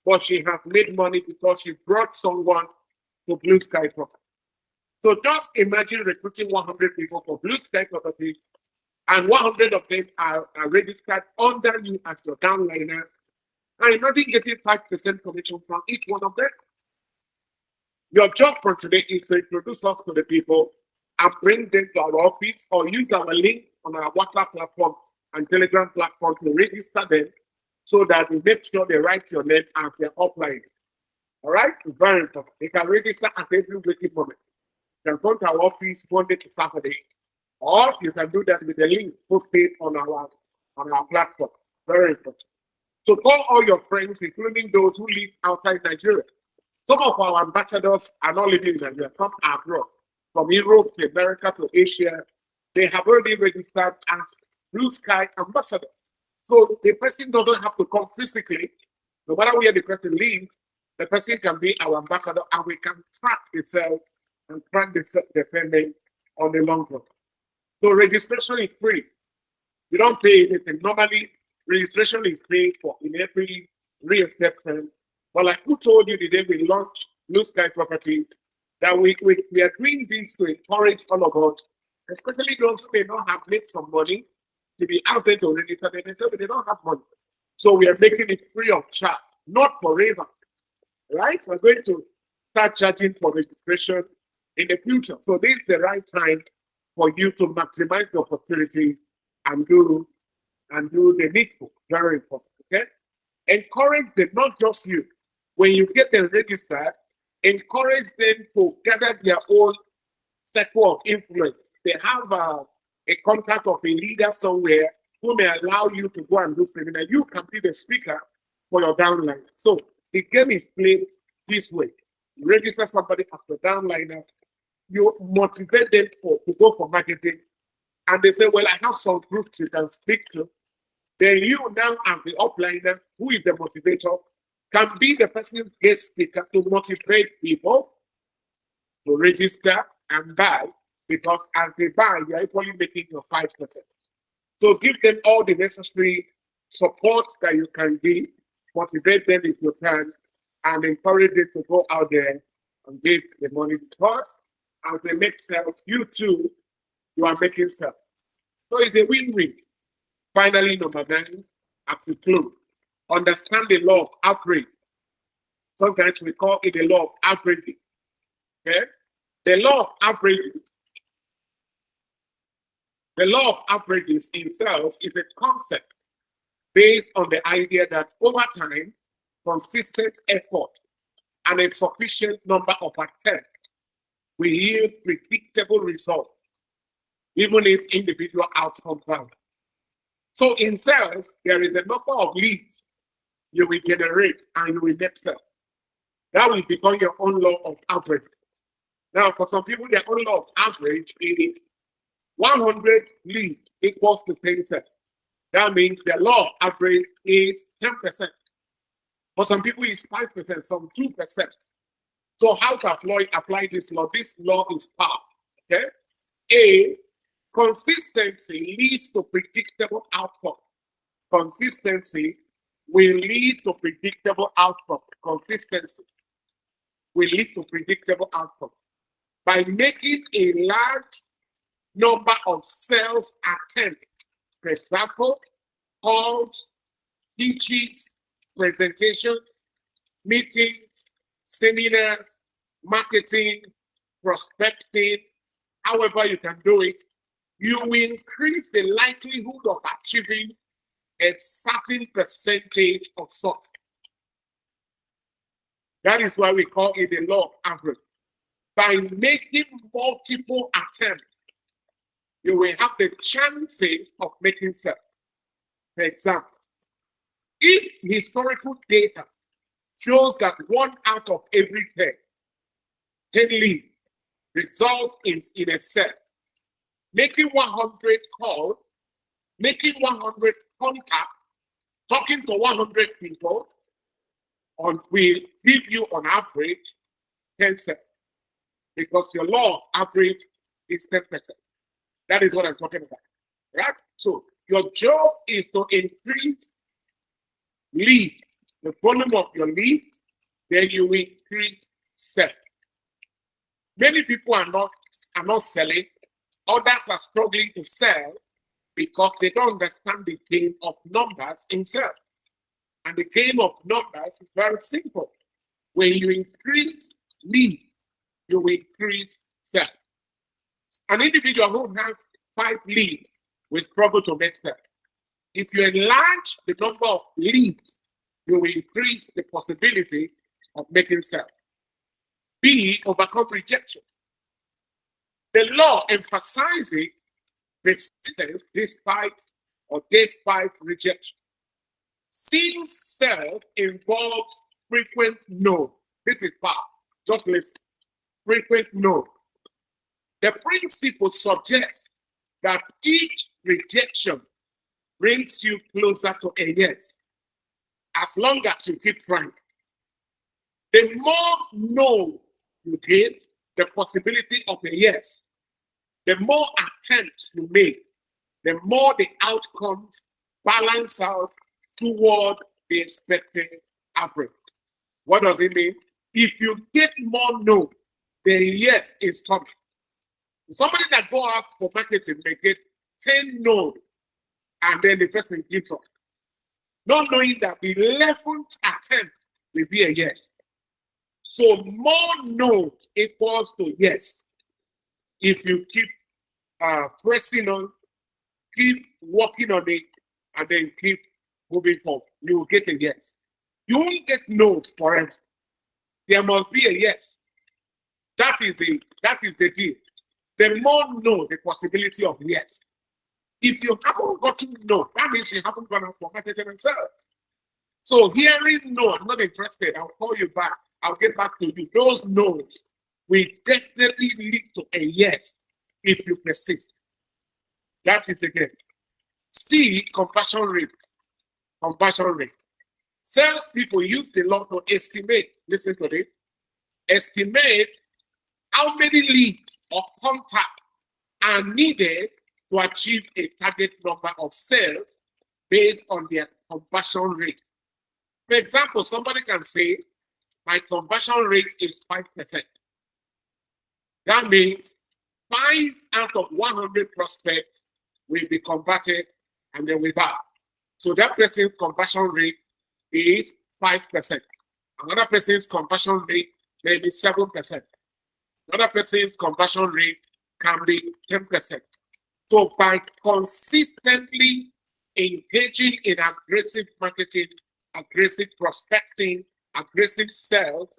but she has made money because she brought someone to BlueSky Property. So just imagine recruiting 100 people for BlueSky property, and 100 of them are registered under you as your downliner. And imagine getting 5% commission from each one of them. Your job for today is to introduce us to the people and bring them to our office, or use our link on our WhatsApp platform and Telegram platform to register them, so that we make sure they write your name as their upline. All right? Very important. They can register at every waking moment. You can come to our office Monday to Saturday, or you can do that with the link posted on our platform. Very important. So call all your friends, including those who live outside Nigeria. Some of our ambassadors are not living in Nigeria, from abroad, from Europe to America to Asia. They have already registered as BlueSky ambassador. So the person doesn't have to come physically. No matter where the person lives, the person can be our ambassador, and we can track the sales and track the payment on the long run. So registration is free. You don't pay anything. Normally, registration is paid for in every real estate firm. But like who told you the day we launched BlueSky Property, that we are doing this to encourage all of us, especially those who may not have made some money, to be out there to register. They say they don't have money. So we are making it free of charge, not forever. Right? We're going to start charging for registration in the future. So this is the right time for you to maximize the opportunity and do the needful. Very important. Okay? Encourage them, not just you. When you get them registered, encourage them to gather their own circle of influence. They have a contact of a leader somewhere who may allow you to go and do seminar. You can be the speaker for your downline. So the game is played this way. You register somebody as your downliner, you motivate them to go for marketing, and they say, well, I have some groups you can speak to. Then you now, as the upliner, who is the motivator, can be the person guest speaker to motivate people to register and buy, because as they buy, you're equally making your 5%. So give them all the necessary support that you can give, motivate them if you can, and encourage them to go out there and give the money, because as they make sales, you too, you are making sales. So it's a win-win. Finally, number 9, at the close, understand the law of average. Sometimes we call it the law of averaging. Okay? The law of averaging. The law of averages in sales is a concept based on the idea that over time, consistent effort and a sufficient number of attempts will yield predictable results, even if individual outcomes vary. So in sales, there is a number of leads you will generate and you will make sell. That will become your own law of average. Now, for some people, their own law of average is 100 leads equals to 10 sales. That means the law of average is 10%. For some people, it's 5%, some 2%. So how to apply this law? This law is power. Okay? A, consistency leads to predictable outcome. Consistency will lead to predictable outcome. Consistency will lead to predictable outcome. By making a large number of sales attempts, for example, calls, pitches, presentations, meetings, seminars, marketing, prospecting, however you can do it, you will increase the likelihood of achieving a certain percentage of success. That is why we call it the law of average. By making multiple attempts, you will have the chances of making sales. For example, if historical data shows that 1 out of every 10 leads results in a sale, making 100 calls, making 100 contacts, talking to 100 people, will give you on average 10 sales. Because your law of average is 10%. That is what I'm talking about. Right? So your job is to increase leads, the volume of your leads, then you increase sales. Many people are not selling. Others are struggling to sell because they don't understand the game of numbers in sales. And the game of numbers is very simple. When you increase leads, you will increase sales. An individual who has 5 leads will struggle to make sales. If you enlarge the number of leads, you will increase the possibility of making sales. B, overcome rejection. The law emphasizes persistence despite rejection. Since self involves frequent no, this is bad. Just listen. Frequent no. The principle suggests that each rejection brings you closer to a yes, as long as you keep trying. The more no you give, the possibility of a yes, the more attempts you make, the more the outcomes balance out toward the expected average. What does it mean? If you get more no, the yes is coming. Somebody that go out for marketing may get 10 no, and then the person gives up, not knowing that the 11th attempt will be a yes. So more no's equals to yes. If you keep pressing on, keep working on it, and then keep moving forward, you will get a yes. You won't get no's forever. There must be a yes. That is the deal. The more no, the possibility of yes. If you haven't gotten no, that means you haven't gone out for marketing and sales. So hearing no, I'm not interested, I'll call you back, I'll get back to you. Those no's will definitely lead to a yes if you persist. That is the game. C, conversion rate. Conversion rate. Salespeople use the law to estimate, listen to this, estimate how many leads or contacts are needed to achieve a target number of sales based on their conversion rate. For example, somebody can say, my conversion rate is 5%. That means 5 out of 100 prospects will be converted and they will buy. So that person's conversion rate is 5%. Another person's conversion rate may be 7%. Another person's conversion rate can be 10%. So by consistently engaging in aggressive marketing, aggressive prospecting, aggressive sales,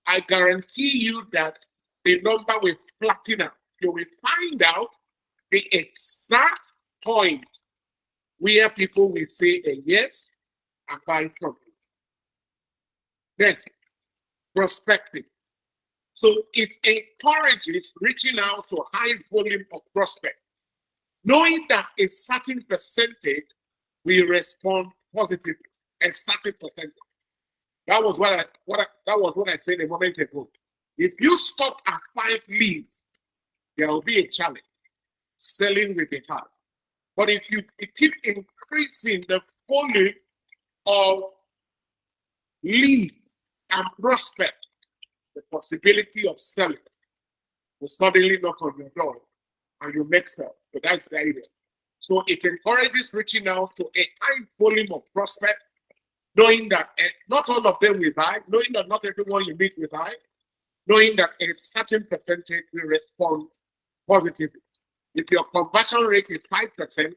I guarantee you that the number will flatten out. You will find out the exact point where people will say a yes and buy from you. Next, prospecting. So it encourages reaching out to a high volume of prospects, knowing that a certain percentage will respond positively, a certain percentage. That was what I said a moment ago. If you stop at 5 leads, there will be a challenge selling with the heart. But if you keep increasing the volume of leads and prospects, the possibility of selling will suddenly knock on your door and you make sales. So that's the idea. So it encourages reaching out to a high volume of prospects, knowing that not all of them will buy, knowing that not everyone you meet will buy, knowing that a certain percentage will respond positively. If your conversion rate is 5%,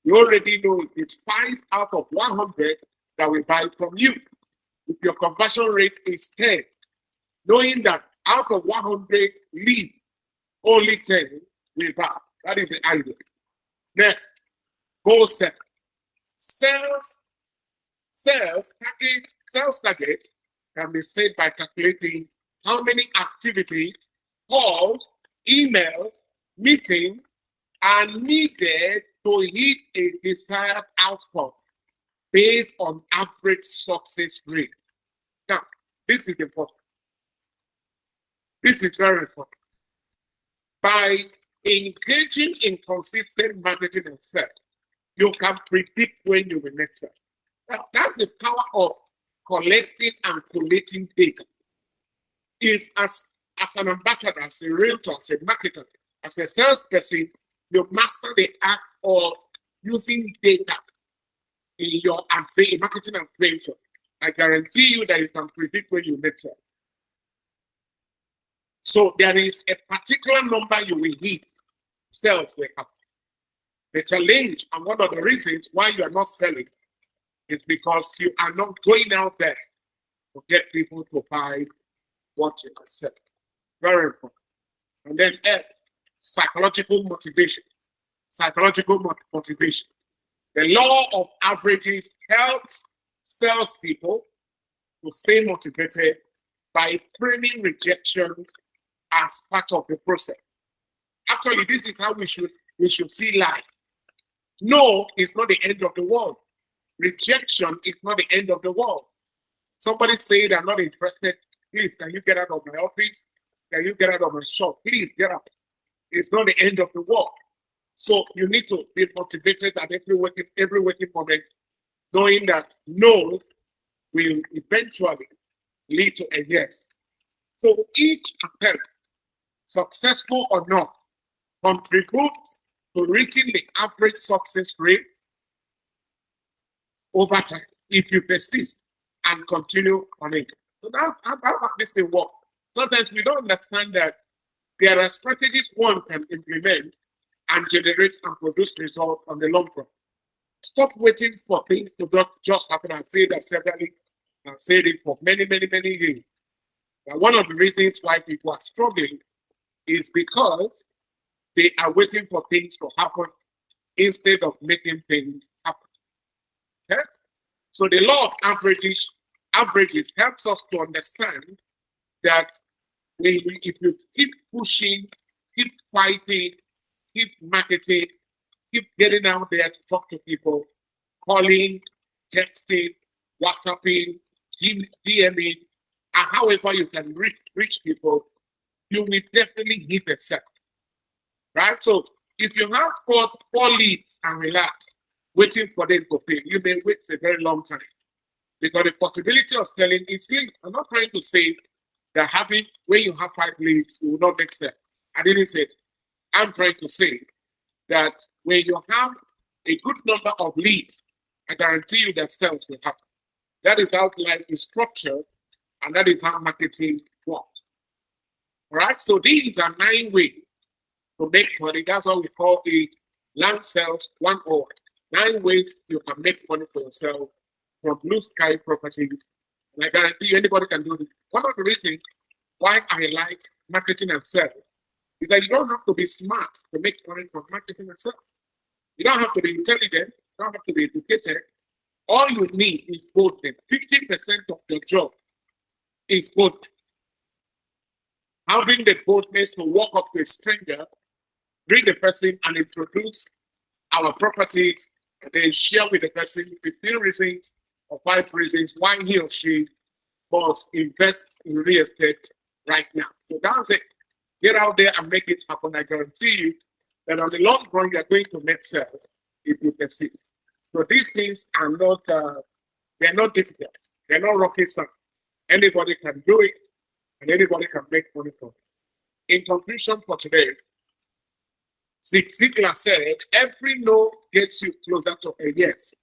you already know it's 5 out of 100 that will buy from you. If your conversion rate is 10, knowing that out of 100 leads, only 10 will buy. That is the idea. Next, goal set. Sales target can be set by calculating how many activities, calls, emails, meetings are needed to hit a desired outcome based on average success rate. Now, this is important. This is very important. By engaging in consistent marketing and sales, you can predict when you will make sales. Now, that's the power of collecting and collating data. If as as an ambassador, as a realtor, as a marketer, as a salesperson, you master the art of using data in your marketing adventure. I guarantee you that you can predict when you make sales. So there is a particular number you will hit, sales will happen. The challenge and one of the reasons why you are not selling is because you are not going out there to get people to buy what you can sell. Very important. And then F, psychological motivation. Psychological motivation. The law of averages helps salespeople to stay motivated by framing rejections as part of the process. Actually, this is how we should see life. No is not the end of the world. Rejection is not the end of the world. Somebody say they're not interested. Please, can you get out of my office? Can you get out of my shop? Please get out. It's not the end of the world. So you need to be motivated at every working moment, knowing that no's will eventually lead to a yes. So each attempt, successful or not, contributes to reaching the average success rate over time if you persist and continue on it. So that's how this thing works. Sometimes we don't understand that there are strategies one can implement and generate and produce results on the long run. Stop waiting for things to just happen. I've said that severally. I've said it for many, many, many years. But one of the reasons why people are struggling is because they are waiting for things to happen instead of making things happen. Okay? So the law of averages helps us to understand that if you keep pushing, keep fighting, keep marketing, keep getting out there to talk to people, calling, texting, WhatsApping, DMing, and however you can reach people, you will definitely hit a set. Right? So if you have four leads and relax, waiting for them to pay, you may wait for a very long time. Because the possibility of selling is linked. I'm not trying to say that when you have 5 leads, you will not make sense. I didn't say it. I'm trying to say that when you have a good number of leads, I guarantee you that sales will happen. That is how life is structured, and that is how marketing works. All right, so these are 9 ways to make money. That's what we call it land sales 101. 9 ways you can make money for yourself from BlueSky properties. And I guarantee you anybody can do this. One of the reasons why I like marketing and sales is that you don't have to be smart to make money from marketing and sales. You don't have to be intelligent. You don't have to be educated. All you need is boldness. 50% of your job is boldness. Having the boldness to walk up to a stranger, bring the person and introduce our properties, and then share with the person 15 reasons or 5 reasons why he or she must invest in real estate right now. So that's it. Get out there and make it happen. I guarantee you that on the long run, you're going to make sales if you persist. So these things are not, they're not difficult. They're not rocket science. Anybody can do it, and anybody can make money from it. In conclusion for today, Zig Ziglar said, every no gets you closer to a yes.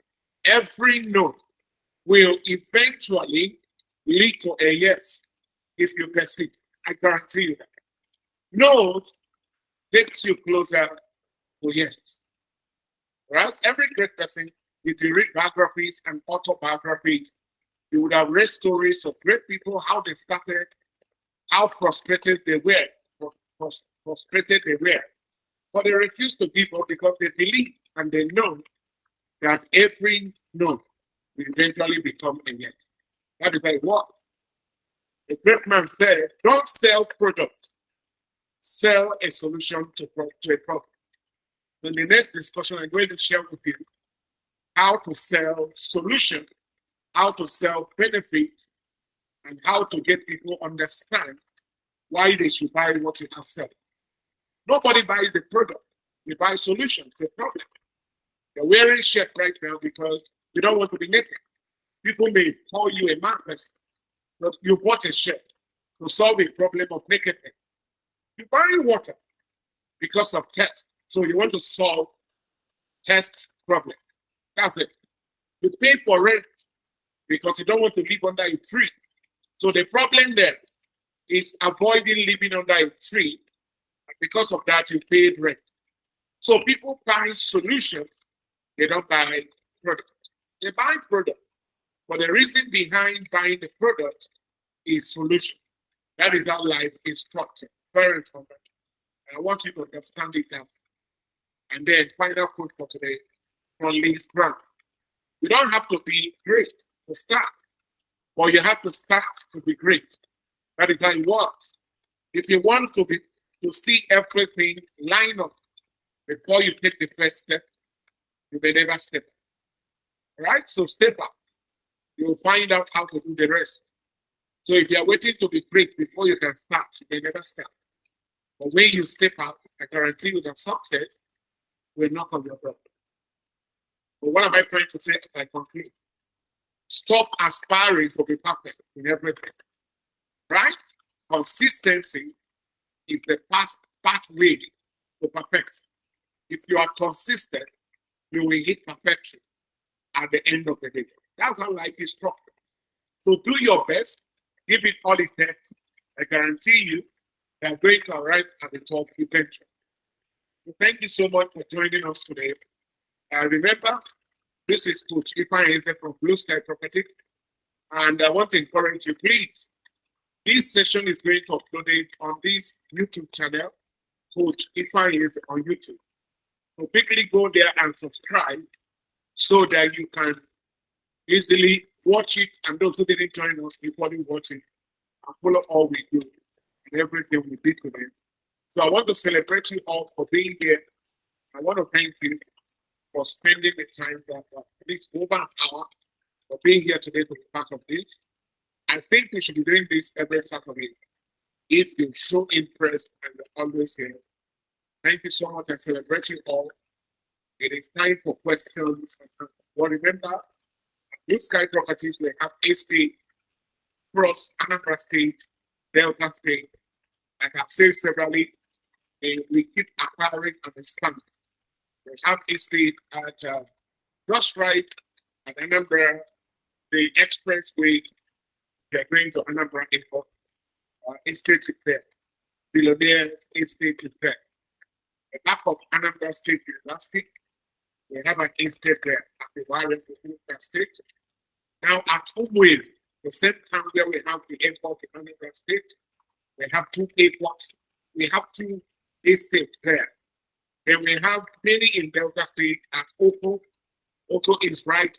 Every no will eventually lead to a yes if you persist. I guarantee you that. No takes you closer to yes. Right? Every great person, if you read biographies and autobiographies, you would have read stories of great people, how they started, how frustrated they were, But they refused to give up because they believe and they know that every no will eventually become a yes. That is like what? A great man said, don't sell product, sell a solution to a problem. In the next discussion, I'm going to share with you how to sell solution, how to sell benefit, and how to get people understand why they should buy what you are selling. Nobody buys the product. You buy solutions, it's a problem. You're wearing shirt right now because you don't want to be naked. People may call you a mad person, but you bought a shirt. to solve a problem of nakedness. You buy water because of test. So you want to solve test problem. That's it. You pay for rent because you don't want to live under a tree. So the problem there is avoiding living under a tree. And because of that, you paid rent. So people buy solution, they don't buy product. They buy product. But the reason behind buying the product is solution. That is how life is structured. Very important. And I want you to understand it now. And then final quote for today from Liz Brown. You don't have to be great to start, but you have to start to be great. That is how it works. If you want to see everything line up before you take the first step, you may never step up. Right? So step up. You'll find out how to do the rest. So if you're waiting to be great before you can start, you may never start. But when you step out, I guarantee you that success will knock on your door. So what am I trying to say as I conclude? Stop aspiring to be perfect in everything. Right? Consistency is the pathway to perfection. If you are consistent, you will hit perfection at the end of the day. That's how life is structured. So do your best, give it all it takes. I guarantee you that you're going to arrive at the top eventually. So thank you so much for joining us today. Remember, this is Coach Ifeanyi from BlueSky Property. And I want to encourage you, please. This session is going to upload it on this YouTube channel, Coach Ifeanyi on YouTube. So quickly go there and subscribe so that you can easily watch it, and those who didn't join us, equally watch it and follow all we do and everything we do today. So I want to celebrate you all for being here. I want to thank you for spending the time that at least over an hour for being here today to be part of this. I think we should be doing this every Saturday if you show interest and you're always here. Thank you so much. I celebrate you all. It is time for questions. But remember, BlueSky Properties will have a state, cross Anambra State, Delta State. Like I've said severally, we keep acquiring and expanding. We have a state at just right at Anambra, the expressway. They're going to Anambra Airport. Estate is there. Billionaires Estate is there. The back of Anambra State University, we have an estate there at the Warren State. Now at Homewood, the same time where we have the airport in Anambra State, we have two airports. We have two estates there. Then we have many in Delta State at Oko. Oko is right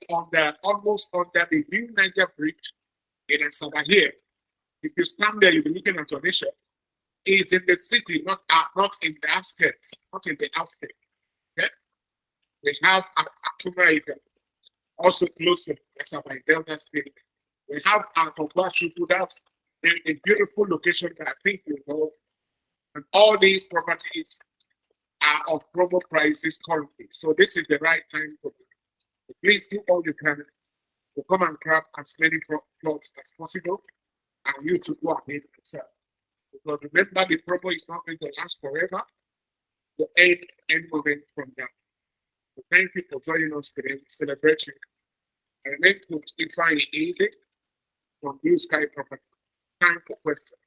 almost under the new Niger Bridge in Asaba here. If you stand there, you'll be looking at Onisha. It's in the city, not in the outskirts, not in the outskirts. Okay? We have Atuma, also close to Asaba in Delta State. We have Akobashuku, that's a beautiful location that I think you know. And all these properties are of proper prices currently. So this is the right time for you. So please do all you can to come and grab as many plots as possible and you to go ahead and sell. Because remember, the promo is not going to last forever. The end moving from that. So thank you for joining us today, celebration. And let's put Ifeanyi easy from BlueSky Property. Time for questions.